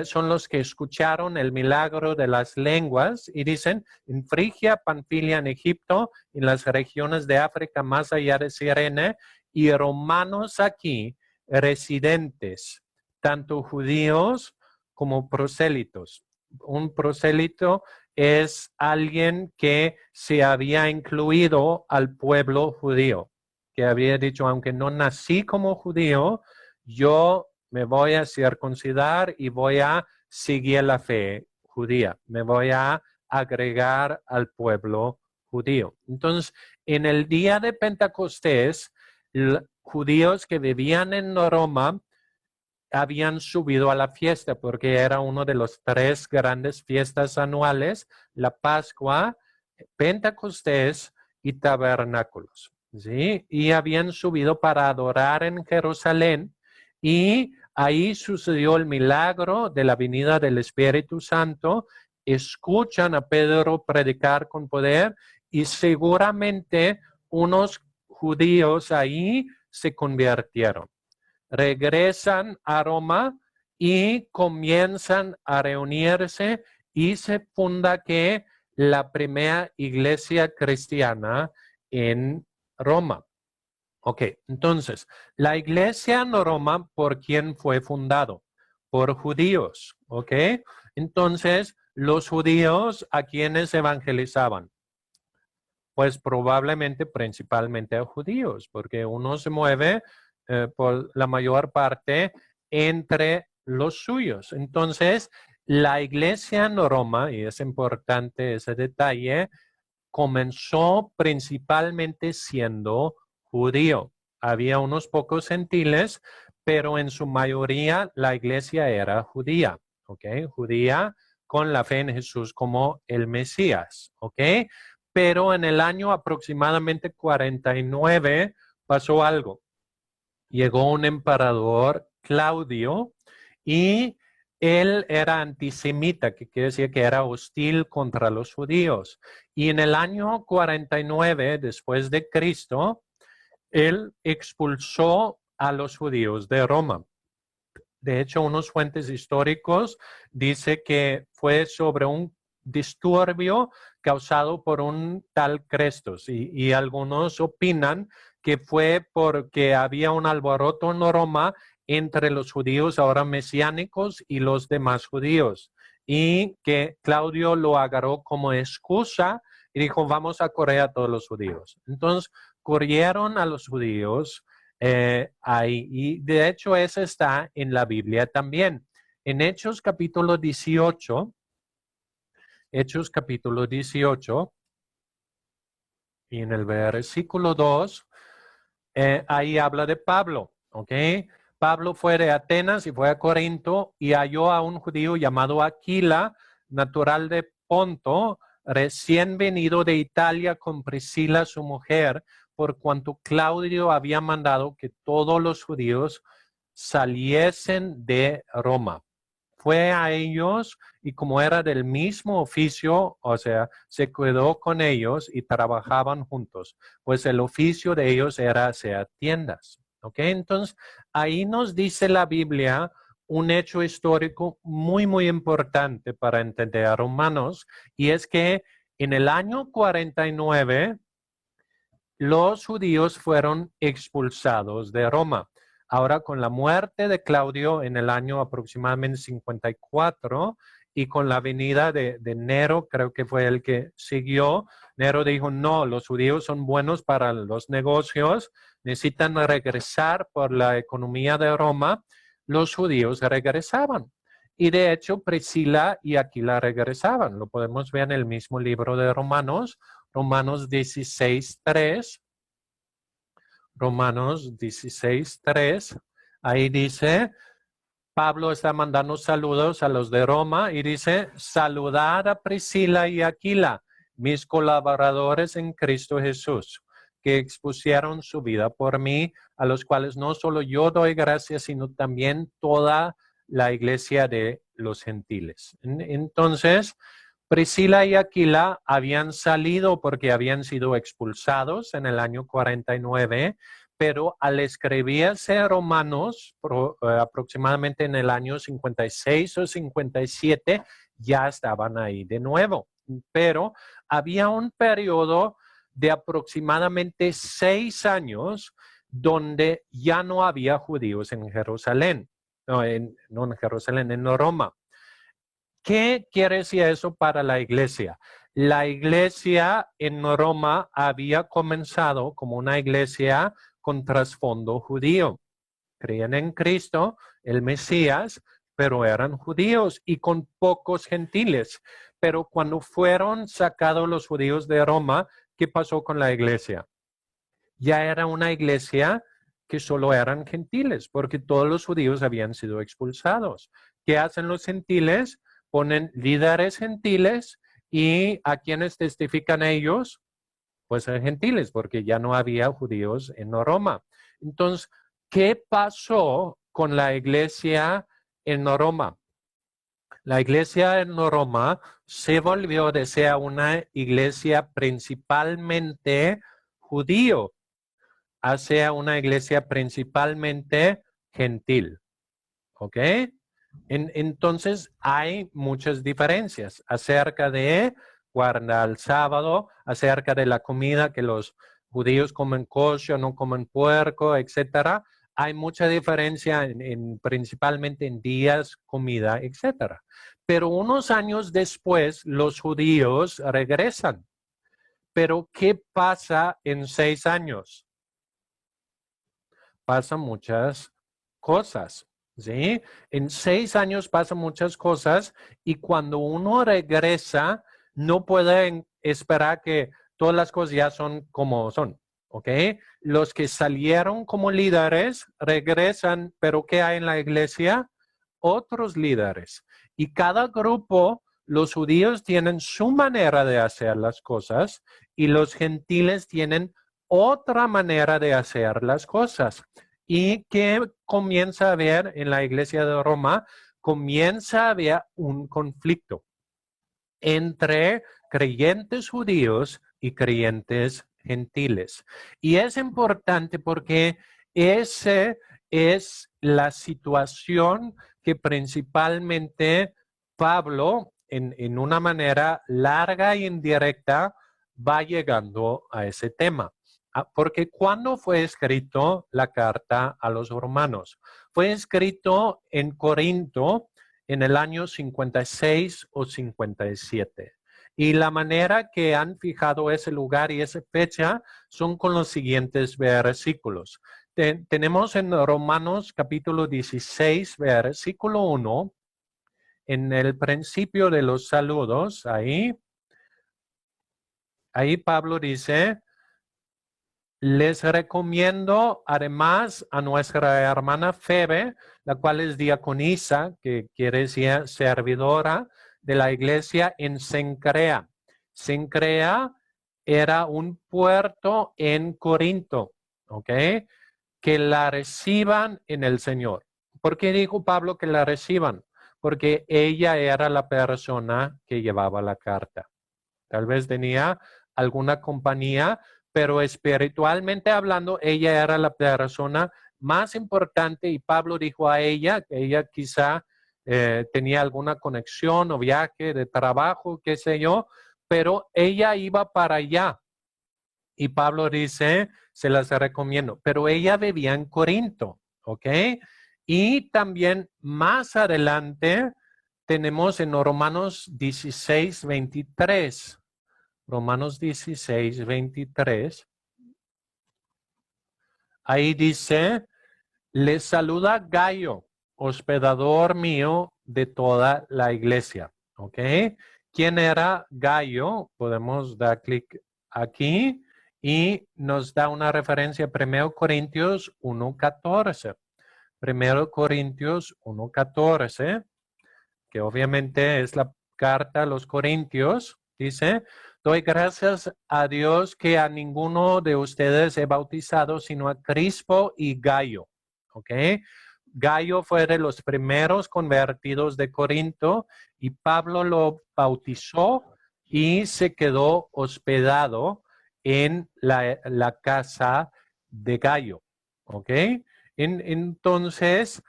son los que escucharon el milagro de las lenguas y dicen, en Frigia, Panfilia, en Egipto, en las regiones de África más allá de Cirene, y romanos aquí, residentes, tanto judíos como prosélitos. Un prosélito es alguien que se había incluido al pueblo judío, que había dicho, aunque no nací como judío, yo me voy a circuncidar y voy a seguir la fe judía. Me voy a agregar al pueblo judío. Entonces, en el día de Pentecostés, judíos que vivían en Roma habían subido a la fiesta porque era uno de los 3 grandes fiestas anuales, la Pascua, Pentecostés y Tabernáculos. ¿Sí? Y habían subido para adorar en Jerusalén y ahí sucedió el milagro de la venida del Espíritu Santo. Escuchan a Pedro predicar con poder y seguramente unos judíos ahí se convirtieron. Regresan a Roma y comienzan a reunirse y se funda que la primera iglesia cristiana en Roma. Ok, entonces, la iglesia en Roma, ¿por quién fue fundado? Por judíos, ¿ok? Entonces, los judíos, ¿a quiénes evangelizaban? Pues probablemente principalmente a judíos, porque uno se mueve por la mayor parte entre los suyos. Entonces, la iglesia en Roma, y es importante ese detalle, comenzó principalmente siendo judío. Había unos pocos gentiles, pero en su mayoría la iglesia era judía, ¿ok? Judía con la fe en Jesús como el Mesías, ¿ok? Pero en el año aproximadamente 49 pasó algo. Llegó un emperador, Claudio, y él era antisemita, que quiere decir que era hostil contra los judíos. Y en el año 49 después de Cristo, él expulsó a los judíos de Roma. De hecho, unos fuentes históricos dicen que fue sobre un disturbio causado por un tal Crestos y algunos opinan que fue porque había un alboroto en Roma entre los judíos ahora mesiánicos y los demás judíos y que Claudio lo agarró como excusa y dijo vamos a correr a todos los judíos. Entonces corrieron a los judíos ahí. Y de hecho, eso está en la Biblia también. En Hechos capítulo 18, Hechos capítulo 18, y en el versículo 2, ahí habla de Pablo, ¿ok? Pablo fue de Atenas y fue a Corinto y halló a un judío llamado Aquila, natural de Ponto, recién venido de Italia con Priscila, su mujer, por cuanto Claudio había mandado que todos los judíos saliesen de Roma. Fue a ellos y como era del mismo oficio, o sea, se quedó con ellos y trabajaban juntos, pues el oficio de ellos era hacer tiendas. ¿Ok? Entonces, ahí nos dice la Biblia un hecho histórico muy, muy importante para entender a Romanos, y es que en el año 49, los judíos fueron expulsados de Roma. Ahora, con la muerte de Claudio en el año aproximadamente 54 y con la venida de Nero, creo que fue el que siguió, Nero dijo, no, los judíos son buenos para los negocios, necesitan regresar por la economía de Roma. Los judíos regresaban. Y de hecho, Priscila y Aquila regresaban. Lo podemos ver en el mismo libro de Romanos, Romanos 16:3. Romanos 16:3. Ahí dice, Pablo está mandando saludos a los de Roma y dice, saludad a Priscila y Aquila, mis colaboradores en Cristo Jesús, que expusieron su vida por mí, a los cuales no solo yo doy gracias, sino también toda la iglesia de los gentiles. Entonces, Priscila y Aquila habían salido porque habían sido expulsados en el año 49, pero al escribirse Romanos, aproximadamente en el año 56 o 57, ya estaban ahí de nuevo. Pero había un periodo de aproximadamente 6 años donde ya no había judíos en Jerusalén, no en Jerusalén, en Roma. ¿Qué quiere decir eso para la iglesia? La iglesia en Roma había comenzado como una iglesia con trasfondo judío. Creían en Cristo, el Mesías, pero eran judíos y con pocos gentiles. Pero cuando fueron sacados los judíos de Roma, ¿qué pasó con la iglesia? Ya era una iglesia que solo eran gentiles, porque todos los judíos habían sido expulsados. ¿Qué hacen los gentiles? Ponen líderes gentiles y a quienes testifican ellos, pues a gentiles, porque ya no había judíos en Roma. Entonces, ¿qué pasó con la iglesia en Roma? La iglesia en Roma se volvió de ser una iglesia principalmente judío hacia una iglesia principalmente gentil. ¿Ok? Entonces hay muchas diferencias acerca de guardar el sábado, acerca de la comida que los judíos comen kosher, no comen puerco, etcétera. Hay mucha diferencia principalmente en días, comida, etcétera. Pero unos años después los judíos regresan. Pero ¿qué pasa en 6 años? Pasan muchas cosas, ¿sí? En 6 años pasan muchas cosas y cuando uno regresa, no pueden esperar que todas las cosas ya son como son, ¿ok? Los que salieron como líderes regresan, pero ¿qué hay en la iglesia? Otros líderes. Y cada grupo, los judíos tienen su manera de hacer las cosas y los gentiles tienen otra manera de hacer las cosas. ¿Y qué comienza a haber en la iglesia de Roma? Comienza a haber un conflicto entre creyentes judíos y creyentes gentiles. Y es importante porque esa es la situación que principalmente Pablo, en una manera larga e indirecta, va llegando a ese tema. Porque ¿cuándo fue escrito la carta a los romanos? Fue escrito en Corinto en el año 56 o 57. Y la manera que han fijado ese lugar y esa fecha son con los siguientes versículos. Tenemos en Romanos capítulo 16, versículo 1, en el principio de los saludos, ahí Pablo dice, Les recomiendo además a nuestra hermana Febe, la cual es diaconisa, que quiere decir servidora de la iglesia en Cencrea. Cencrea era un puerto en Corinto, ¿ok? Que la reciban en el Señor. ¿Por qué dijo Pablo que la reciban? Porque ella era la persona que llevaba la carta. Tal vez tenía alguna compañía, pero espiritualmente hablando, ella era la persona más importante y Pablo dijo a ella que ella quizá tenía alguna conexión o viaje de trabajo, qué sé yo, pero ella iba para allá. Y Pablo dice, se las recomiendo, pero ella vivía en Corinto, ¿ok? Y también más adelante tenemos en Romanos 16, 23. Romanos 16, 23. Ahí dice, les saluda Gayo, hospedador mío de toda la iglesia. ¿Ok? ¿Quién era Gayo? Podemos dar clic aquí y nos da una referencia a 1 Corintios 1:14. 1 Corintios 1:14, que obviamente es la carta a los Corintios, dice, doy gracias a Dios que a ninguno de ustedes he bautizado, sino a Crispo y Gayo. ¿Ok? Gayo fue de los primeros convertidos de Corinto y Pablo lo bautizó y se quedó hospedado en la casa de Gayo. ¿Ok? Entonces,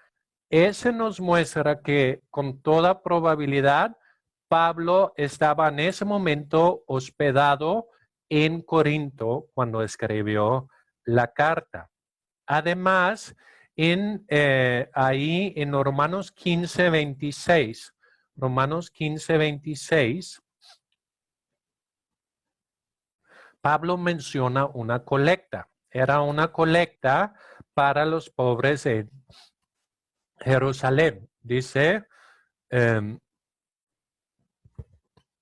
ese nos muestra que con toda probabilidad Pablo estaba en ese momento hospedado en Corinto cuando escribió la carta. Además, ahí en Romanos 15:26, Romanos 15:26, Pablo menciona una colecta. Era una colecta para los pobres en Jerusalén. Dice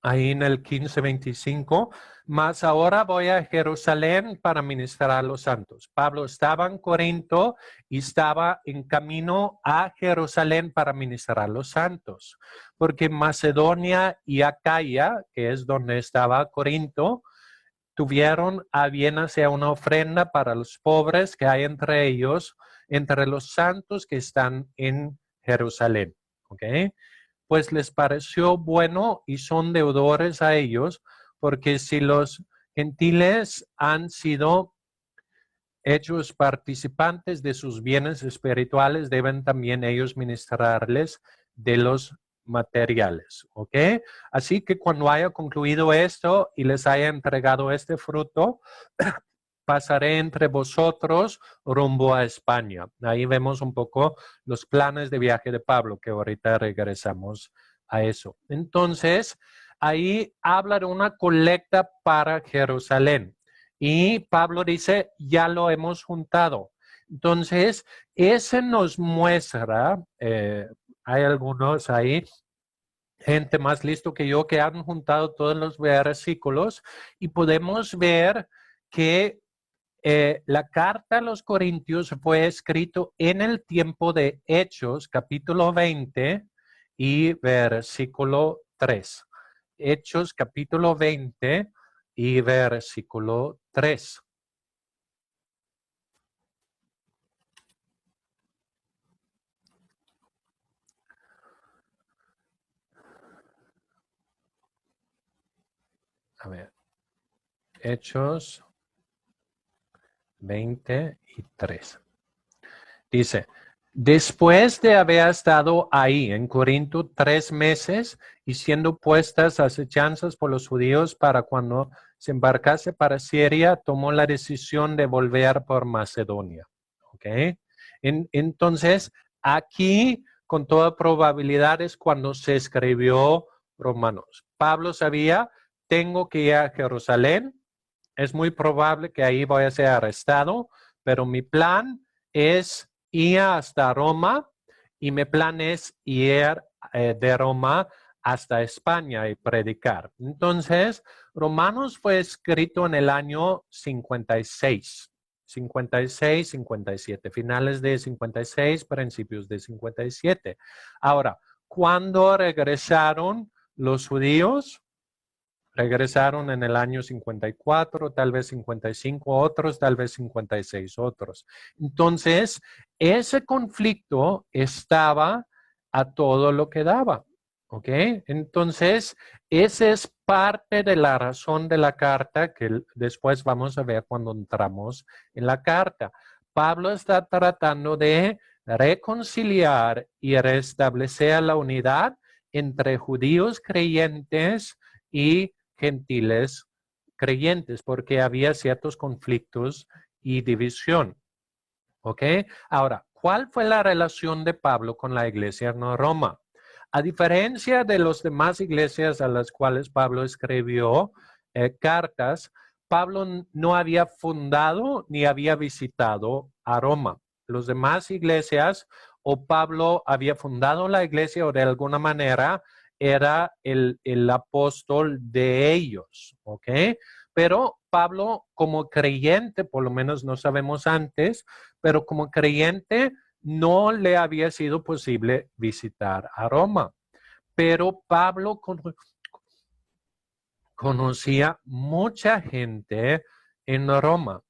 ahí en el 15:25, mas ahora voy a Jerusalén para ministrar a los santos. Pablo estaba en Corinto y estaba en camino a Jerusalén para ministrar a los santos, porque Macedonia y Acaya, que es donde estaba Corinto, tuvieron a bien hacer una ofrenda para los pobres que hay entre ellos, entre los santos que están en Jerusalén. ¿Ok? Pues les pareció bueno y son deudores a ellos, porque si los gentiles han sido hechos participantes de sus bienes espirituales, deben también ellos ministrarles de los materiales, ¿ok? Así que cuando haya concluido esto y les haya entregado este fruto, pasaré entre vosotros rumbo a España. Ahí vemos un poco los planes de viaje de Pablo, que ahorita regresamos a eso. Entonces, ahí habla de una colecta para Jerusalén. Y Pablo dice, ya lo hemos juntado. Entonces, ese nos muestra, hay algunos ahí, gente más listo que yo, que han juntado todos los versículos y podemos ver que la carta a los Corintios fue escrito en el tiempo de Hechos, capítulo 20 y versículo 3. Hechos, capítulo 20 y versículo 3. A ver, Hechos 23. Dice, después de haber estado ahí en Corinto 3 meses y siendo puestas acechanzas por los judíos para cuando se embarcase para Siria, tomó la decisión de volver por Macedonia. ¿Ok? Entonces, aquí con toda probabilidad es cuando se escribió Romanos. Pablo sabía, tengo que ir a Jerusalén, es muy probable que ahí voy a ser arrestado, pero mi plan es ir hasta Roma y mi plan es ir de Roma hasta España y predicar. Entonces, Romanos fue escrito en el año 56. 56, 57, finales de 56, principios de 57. Ahora, ¿cuándo regresaron los judíos? Regresaron en el año 54, tal vez 55 otros, tal vez 56 otros. Entonces, ese conflicto estaba a todo lo que daba. ¿Ok? Entonces, esa es parte de la razón de la carta que después vamos a ver cuando entramos en la carta. Pablo está tratando de reconciliar y restablecer la unidad entre judíos creyentes y gentiles creyentes, porque había ciertos conflictos y división. ¿Ok? Ahora, ¿cuál fue la relación de Pablo con la iglesia en Roma? A diferencia de las demás iglesias a las cuales Pablo escribió cartas, Pablo no había fundado ni había visitado a Roma. Las demás iglesias, o Pablo había fundado la iglesia o de alguna manera era el apóstol de ellos, ¿ok? Pero Pablo como creyente, por lo menos no sabemos antes, pero como creyente no le había sido posible visitar a Roma. Pero Pablo conocía mucha gente en Roma.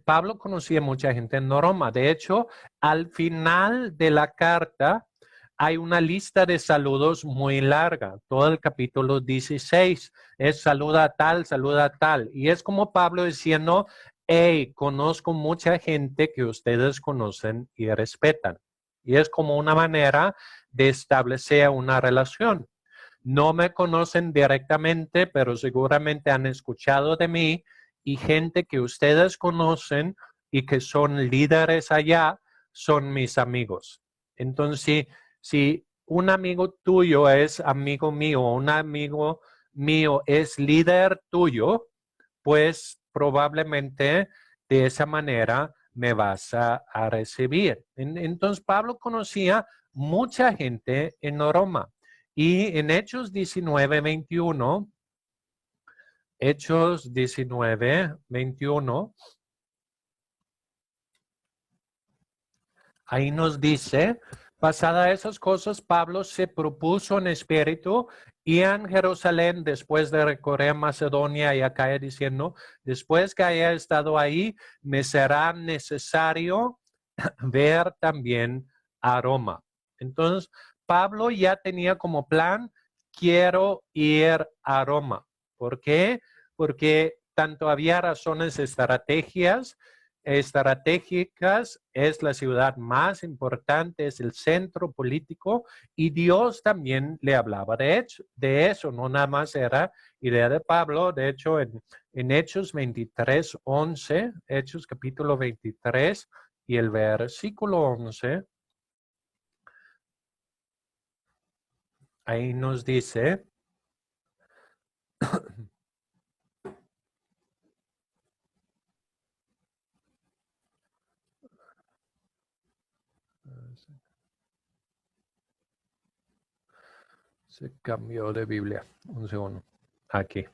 Pablo conocía mucha gente en Roma. De hecho, al final de la carta hay una lista de saludos muy larga. Todo el capítulo 16 es saluda a tal, saluda a tal. Y es como Pablo diciendo, hey, conozco mucha gente que ustedes conocen y respetan. Y es como una manera de establecer una relación. No me conocen directamente, pero seguramente han escuchado de mí y gente que ustedes conocen y que son líderes allá son mis amigos. Entonces, si un amigo tuyo es amigo mío, un amigo mío es líder tuyo, pues probablemente de esa manera me vas a recibir. Entonces, Pablo conocía mucha gente en Roma. Y en Hechos 19, 21, Hechos 19, 21, ahí nos dice, pasadas esas cosas, Pablo se propuso en espíritu y en Jerusalén, después de recorrer Macedonia y Acaya, diciendo, después que haya estado ahí, me será necesario ver también a Roma. Entonces, Pablo ya tenía como plan, quiero ir a Roma. ¿Por qué? Porque tanto había razones estratégicas, es la ciudad más importante, es el centro político y Dios también le hablaba de eso, no nada más era idea de Pablo. De hecho, en Hechos 23, 11, Hechos capítulo 23 y el versículo 11, ahí nos dice, se cambió de Biblia, un segundo, aquí.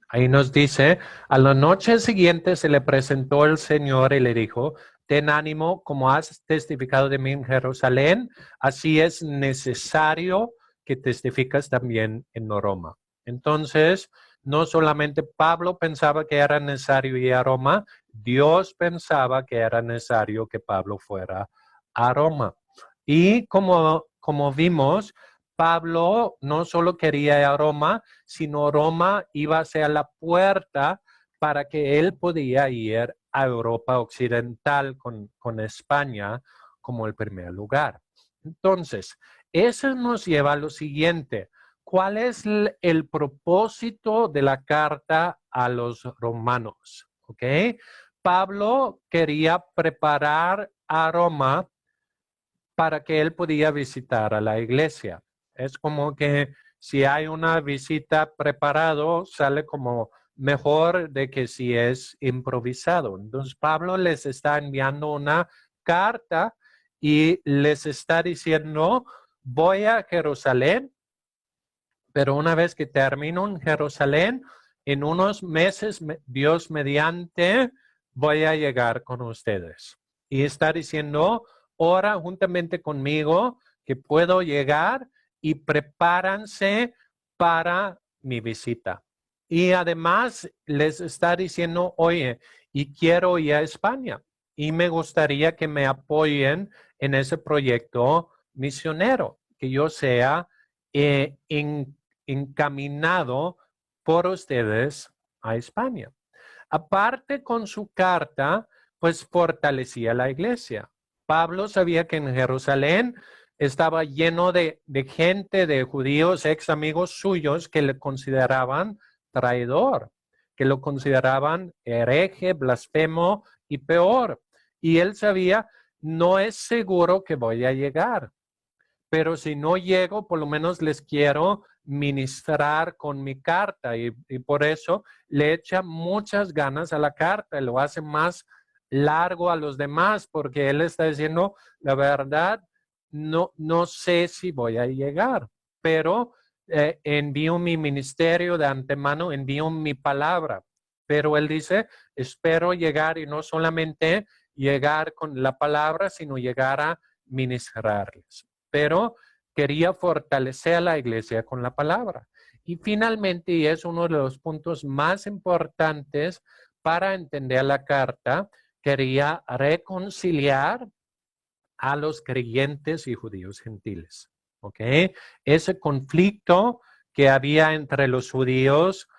Ahí nos dice, a la noche siguiente se le presentó el Señor y le dijo, ten ánimo, como has testificado de mí en Jerusalén, así es necesario que testificas también en Roma. Entonces, no solamente Pablo pensaba que era necesario ir a Roma, Dios pensaba que era necesario que Pablo fuera a Roma. Y como vimos, Pablo no solo quería ir a Roma, sino Roma iba a ser la puerta para que él podía ir a Europa Occidental con España como el primer lugar. Entonces, eso nos lleva a lo siguiente. ¿Cuál es el propósito de la carta a los romanos? ¿Ok? Pablo quería preparar a Roma para que él podía visitar a la iglesia. Es como que si hay una visita preparado, sale como mejor de que si es improvisado. Entonces Pablo les está enviando una carta y les está diciendo, voy a Jerusalén, pero una vez que termino en Jerusalén, en unos meses, Dios mediante, voy a llegar con ustedes. Y está diciendo, ora juntamente conmigo que puedo llegar y prepárense para mi visita. Y además les está diciendo, oye, y quiero ir a España y me gustaría que me apoyen en ese proyecto misionero, que yo sea encaminado por ustedes a España. Aparte con su carta, pues fortalecía la iglesia. Pablo sabía que en Jerusalén estaba lleno de gente, de judíos, ex amigos suyos que le consideraban traidor, que lo consideraban hereje, blasfemo y peor. Y él sabía, no es seguro que voy a llegar, pero si no llego, por lo menos les quiero ministrar con mi carta y por eso le echa muchas ganas a la carta, lo hace más largo a los demás porque él está diciendo, la verdad, no sé si voy a llegar, pero envío mi ministerio de antemano, envío mi palabra. Pero él dice, espero llegar y no solamente llegar con la palabra, sino llegar a ministrarles. Pero quería fortalecer a la iglesia con la palabra. Y finalmente, y es uno de los puntos más importantes para entender la carta, quería reconciliar a los creyentes y judíos gentiles. ¿Ok? Ese conflicto que había entre los judíos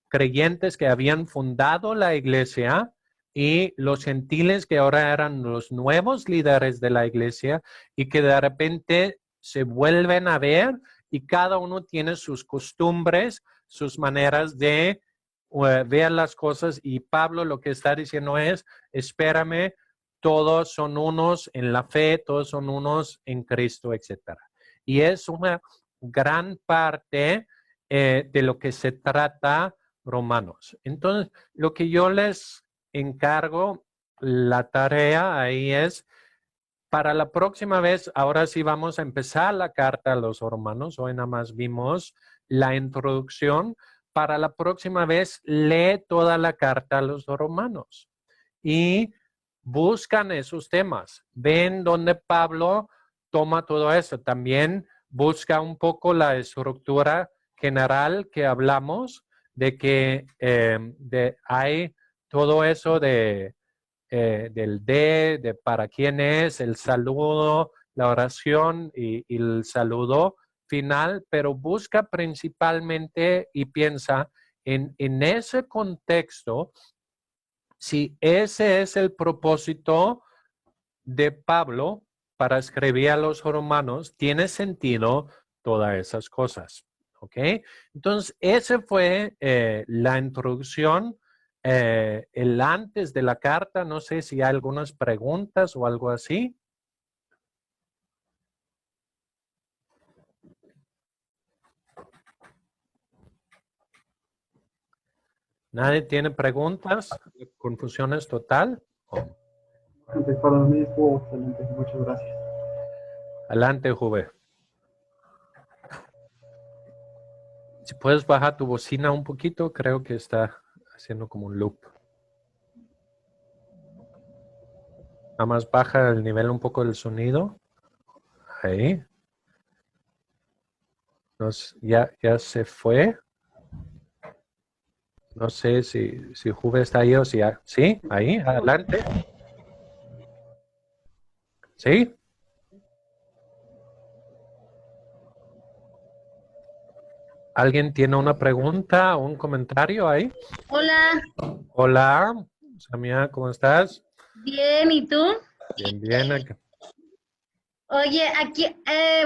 creyentes que habían fundado la iglesia y los gentiles que ahora eran los nuevos líderes de la iglesia y que de repente se vuelven a ver y cada uno tiene sus costumbres, sus maneras de ver las cosas y Pablo lo que está diciendo es, espérame, todos son unos en la fe, todos son unos en Cristo, etc. Y es una gran parte de lo que se trata Romanos. Entonces, lo que yo les encargo, la tarea ahí es, para la próxima vez, ahora sí vamos a empezar la carta a los romanos, hoy nada más vimos la introducción, para la próxima vez lee toda la carta a los romanos y buscan esos temas, ven donde Pablo toma todo eso, también busca un poco la estructura general que hablamos, de que hay todo eso del de para quién es, el saludo, la oración y el saludo final, pero busca principalmente y piensa en ese contexto, si ese es el propósito de Pablo para escribir a los romanos, tiene sentido todas esas cosas. ¿Ok? Entonces, esa fue la introducción, el antes de la carta. No sé si hay algunas preguntas o algo así. ¿Nadie tiene preguntas? ¿Confusión es total? Para mí estuvo excelente, muchas gracias. Adelante, Juve. Si puedes bajar tu bocina un poquito, creo que está haciendo como un loop. Nada más baja el nivel un poco del sonido. Ahí. Ya se fue. No sé si Juve está ahí o si... Sí, ahí, adelante. ¿Sí? ¿Alguien tiene una pregunta o un comentario ahí? Hola. Hola, Samia, ¿cómo estás? Bien, ¿y tú? Bien, bien. Oye, aquí,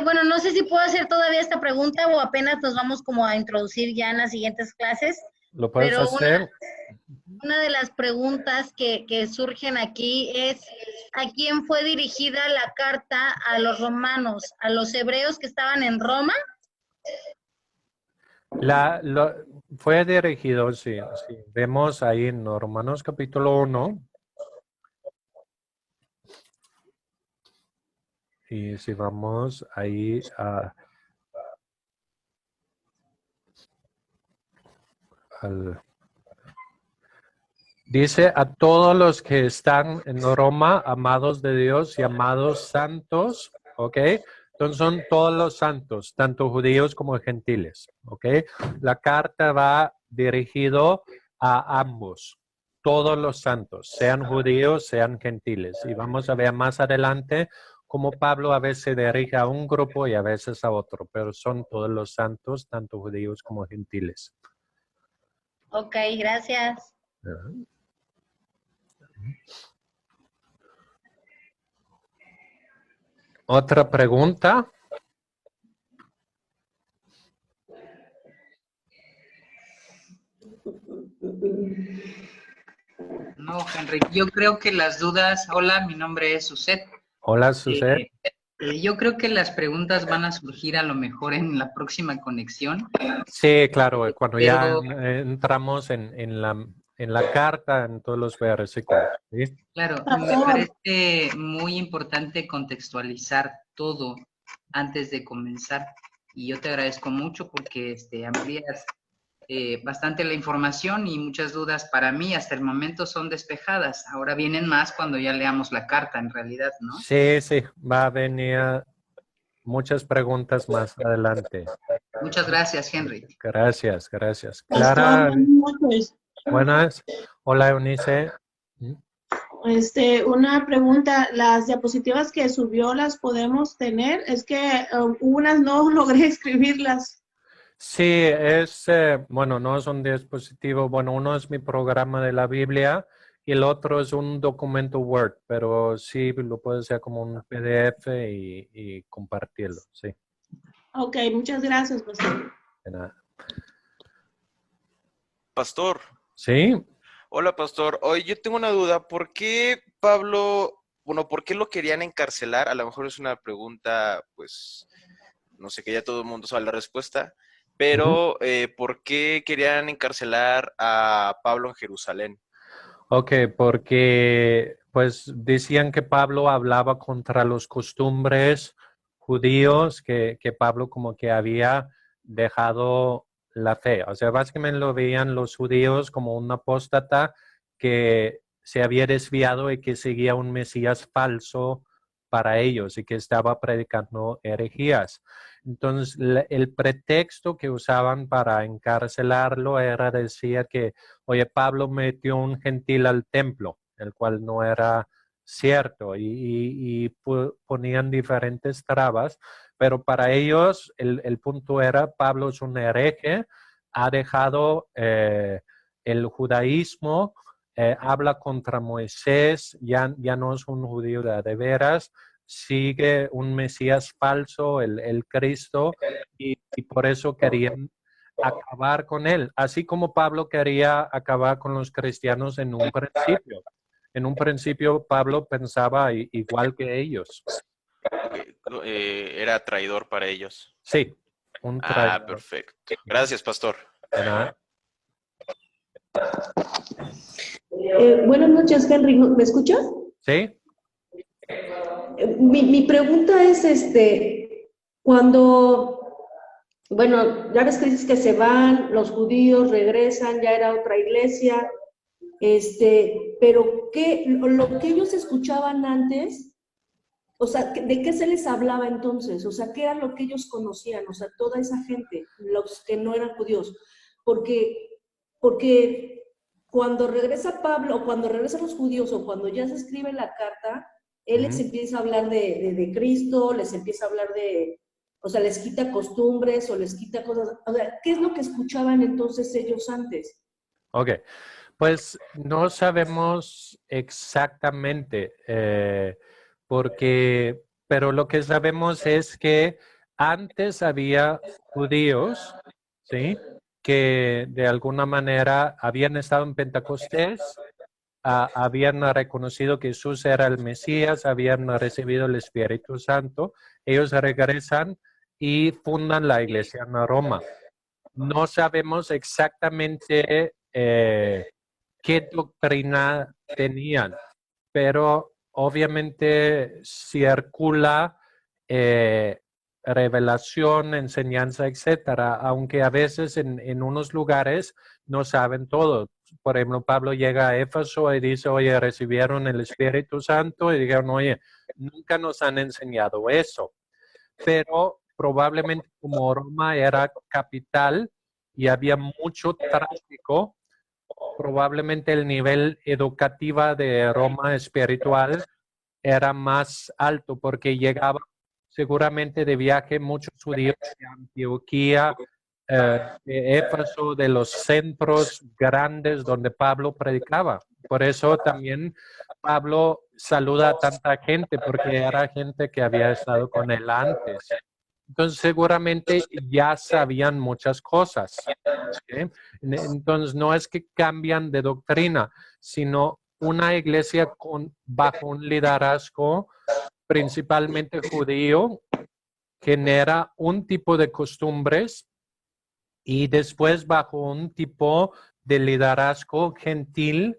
bueno, no sé si puedo hacer todavía esta pregunta o apenas nos vamos como a introducir ya en las siguientes clases, ¿Lo puedes pero hacer? una de las preguntas que surgen aquí es, ¿a quién fue dirigida la carta a los romanos? ¿A los hebreos que estaban en Roma? Fue dirigido, sí. Vemos ahí en Romanos capítulo 1. Y si vamos ahí dice a todos los que están en Roma, amados de Dios, llamados santos, ¿ok? Entonces son todos los santos, tanto judíos como gentiles, ¿ok? La carta va dirigido a ambos, todos los santos, sean judíos, sean gentiles. Y vamos a ver más adelante cómo Pablo a veces se dirige a un grupo y a veces a otro, pero son todos los santos, tanto judíos como gentiles. Ok, gracias. ¿Otra pregunta? No, Henry, yo creo que las dudas, hola, mi nombre es Suset. Hola, Suset. Yo creo que las preguntas van a surgir a lo mejor en la próxima conexión. Sí, claro, cuando ya Pero- entramos en la carta, en todos los versículos. ¿Sí? Claro, me Pastor. parece muy importante contextualizar todo antes de comenzar. Y yo te agradezco mucho porque amplías bastante la información y muchas dudas para mí hasta el momento son despejadas. Ahora vienen más cuando ya leamos la carta en realidad, ¿no? Sí, sí, va a venir muchas preguntas más adelante. Muchas gracias, Henry. Gracias, gracias. Pastor, Clara, buenas noches. buenas. Hola, Eunice. Una pregunta, las diapositivas que subió las podemos tener, es que unas no logré escribirlas. Sí, bueno, no es un dispositivo, bueno, uno es mi programa de la Biblia y el otro es un documento Word, pero sí lo puedes hacer como un PDF y compartirlo, sí. Ok, muchas gracias, pastor. De nada. Pastor, ¿Sí? hola pastor. Hoy yo tengo una duda. ¿Por qué Pablo, por qué lo querían encarcelar? A lo mejor es una pregunta, pues, no sé, que ya todo el mundo sabe la respuesta, pero ¿por qué querían encarcelar a Pablo en Jerusalén? Ok, porque pues decían que Pablo hablaba contra los costumbres judíos, que Pablo como que había dejado la fe. O sea, básicamente lo veían los judíos como un apóstata que se había desviado y que seguía un Mesías falso para ellos y que estaba predicando herejías. Entonces, el pretexto que usaban para encarcelarlo era decir que oye, Pablo metió un gentil al templo, el cual no era cierto, y ponían diferentes trabas, pero para ellos el punto era, Pablo es un hereje, ha dejado el judaísmo, habla contra Moisés, ya no es un judío de veras, sigue un Mesías falso, el Cristo, y por eso querían acabar con él, así como Pablo quería acabar con los cristianos en un principio. En un principio Pablo pensaba igual que ellos. Era traidor para ellos. Sí, un Ah, traidor. perfecto. Gracias, pastor. ¿Verdad? Buenas noches, Henry. ¿Me escucha? Sí. Mi pregunta es, cuando, bueno, ya ves que dices que se van, los judíos regresan, ya era otra iglesia, pero lo que ellos escuchaban antes, o sea, ¿de qué se les hablaba entonces? O sea, ¿qué era lo que ellos conocían? O sea, toda esa gente, los que no eran judíos, porque cuando regresa Pablo, o cuando regresan los judíos, o cuando ya se escribe la carta, él les empieza a hablar de Cristo, les empieza a hablar o sea, les quita costumbres, o les quita cosas, o sea, ¿qué es lo que escuchaban entonces ellos antes? Ok, pues no sabemos exactamente, pero lo que sabemos es que antes había judíos, ¿sí? Que de alguna manera habían estado en Pentecostés, habían reconocido que Jesús era el Mesías, habían recibido el Espíritu Santo, ellos regresan y fundan la iglesia en Roma. No sabemos exactamente qué doctrina tenían, pero obviamente circula revelación, enseñanza, etcétera, aunque a veces en unos lugares no saben todo. Por ejemplo, Pablo llega a Éfeso y dice, oye, recibieron el Espíritu Santo, y dijeron, oye, nunca nos han enseñado eso. Pero probablemente como Roma era capital y había mucho tráfico, probablemente el nivel educativo de Roma espiritual era más alto porque llegaba seguramente de viaje muchos judíos de Antioquía, de Éfeso, de los centros grandes donde Pablo predicaba. Por eso también Pablo saluda a tanta gente, porque era gente que había estado con él antes. Entonces seguramente ya sabían muchas cosas. ¿Okay? Entonces no es que cambian de doctrina, sino una iglesia bajo un liderazgo principalmente judío genera un tipo de costumbres y después bajo un tipo de liderazgo gentil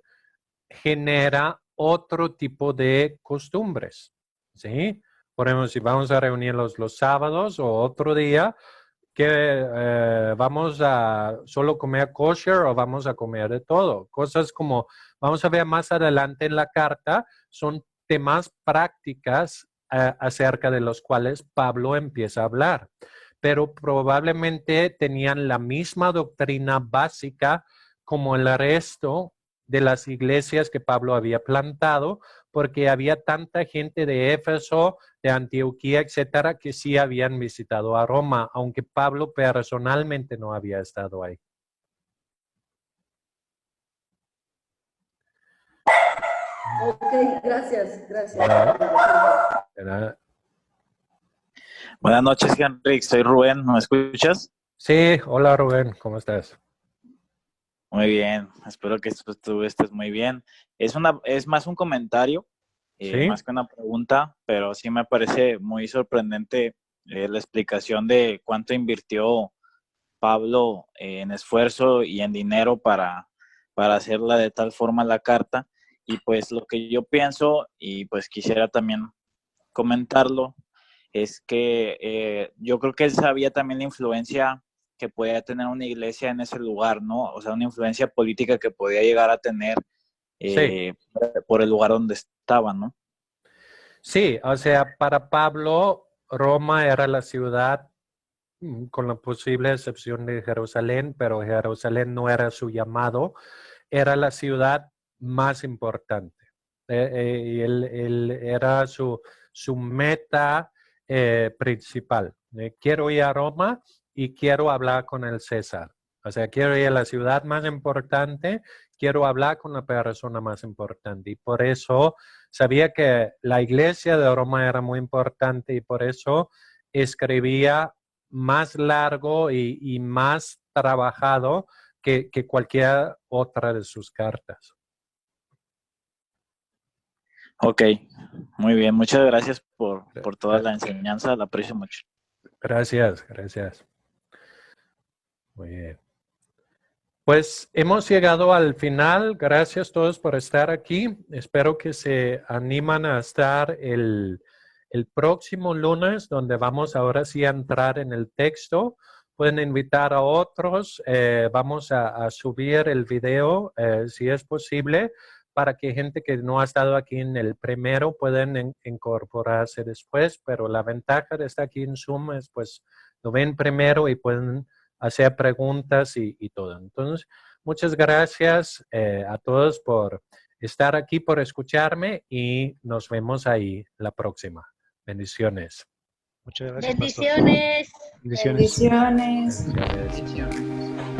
genera otro tipo de costumbres. ¿Sí? Por ejemplo, si vamos a reunirnos los sábados o otro día, que vamos a solo comer kosher o vamos a comer de todo. Cosas como, vamos a ver más adelante en la carta, son temas prácticas acerca de los cuales Pablo empieza a hablar. Pero probablemente tenían la misma doctrina básica como el resto de las iglesias que Pablo había plantado, porque había tanta gente de Éfeso, de Antioquía, etcétera, que sí habían visitado a Roma, aunque Pablo personalmente no había estado ahí. Ok, gracias. Buenas noches, Henrik. Soy Rubén. ¿Me escuchas? Sí, hola Rubén, ¿cómo estás? Muy bien. Espero que tú estés muy bien. Es más un comentario, ¿Sí? más que una pregunta, pero sí me parece muy sorprendente la explicación de cuánto invirtió Pablo en esfuerzo y en dinero para hacerla de tal forma la carta. Y pues lo que yo pienso, y pues quisiera también comentarlo, es que yo creo que él sabía también la influencia que podía tener una iglesia en ese lugar, ¿no? O sea, una influencia política que podía llegar a tener Sí. por el lugar donde estaba, ¿no? Sí, o sea, para Pablo, Roma era la ciudad, con la posible excepción de Jerusalén, pero Jerusalén no era su llamado, era la ciudad más importante. Y él era su meta principal. Quiero ir a Roma y quiero hablar con el César. O sea, quiero ir a la ciudad más importante, quiero hablar con la persona más importante. Y por eso sabía que la iglesia de Roma era muy importante y por eso escribía más largo y más trabajado que cualquier otra de sus cartas. Ok, muy bien. Muchas gracias por toda la enseñanza. La aprecio mucho. Gracias. Muy bien. Pues hemos llegado al final. Gracias a todos por estar aquí. Espero que se animan a estar el próximo lunes, donde vamos ahora sí a entrar en el texto. Pueden invitar a otros. Vamos a subir el video, si es posible, para que gente que no ha estado aquí en el primero puedan incorporarse después. Pero la ventaja de estar aquí en Zoom es, pues, lo ven primero y pueden hacer preguntas y todo. Entonces, muchas gracias a todos por estar aquí, por escucharme y nos vemos ahí la próxima. Bendiciones. Muchas gracias, Bendiciones. Pastor. Bendiciones. Bendiciones. Bendiciones.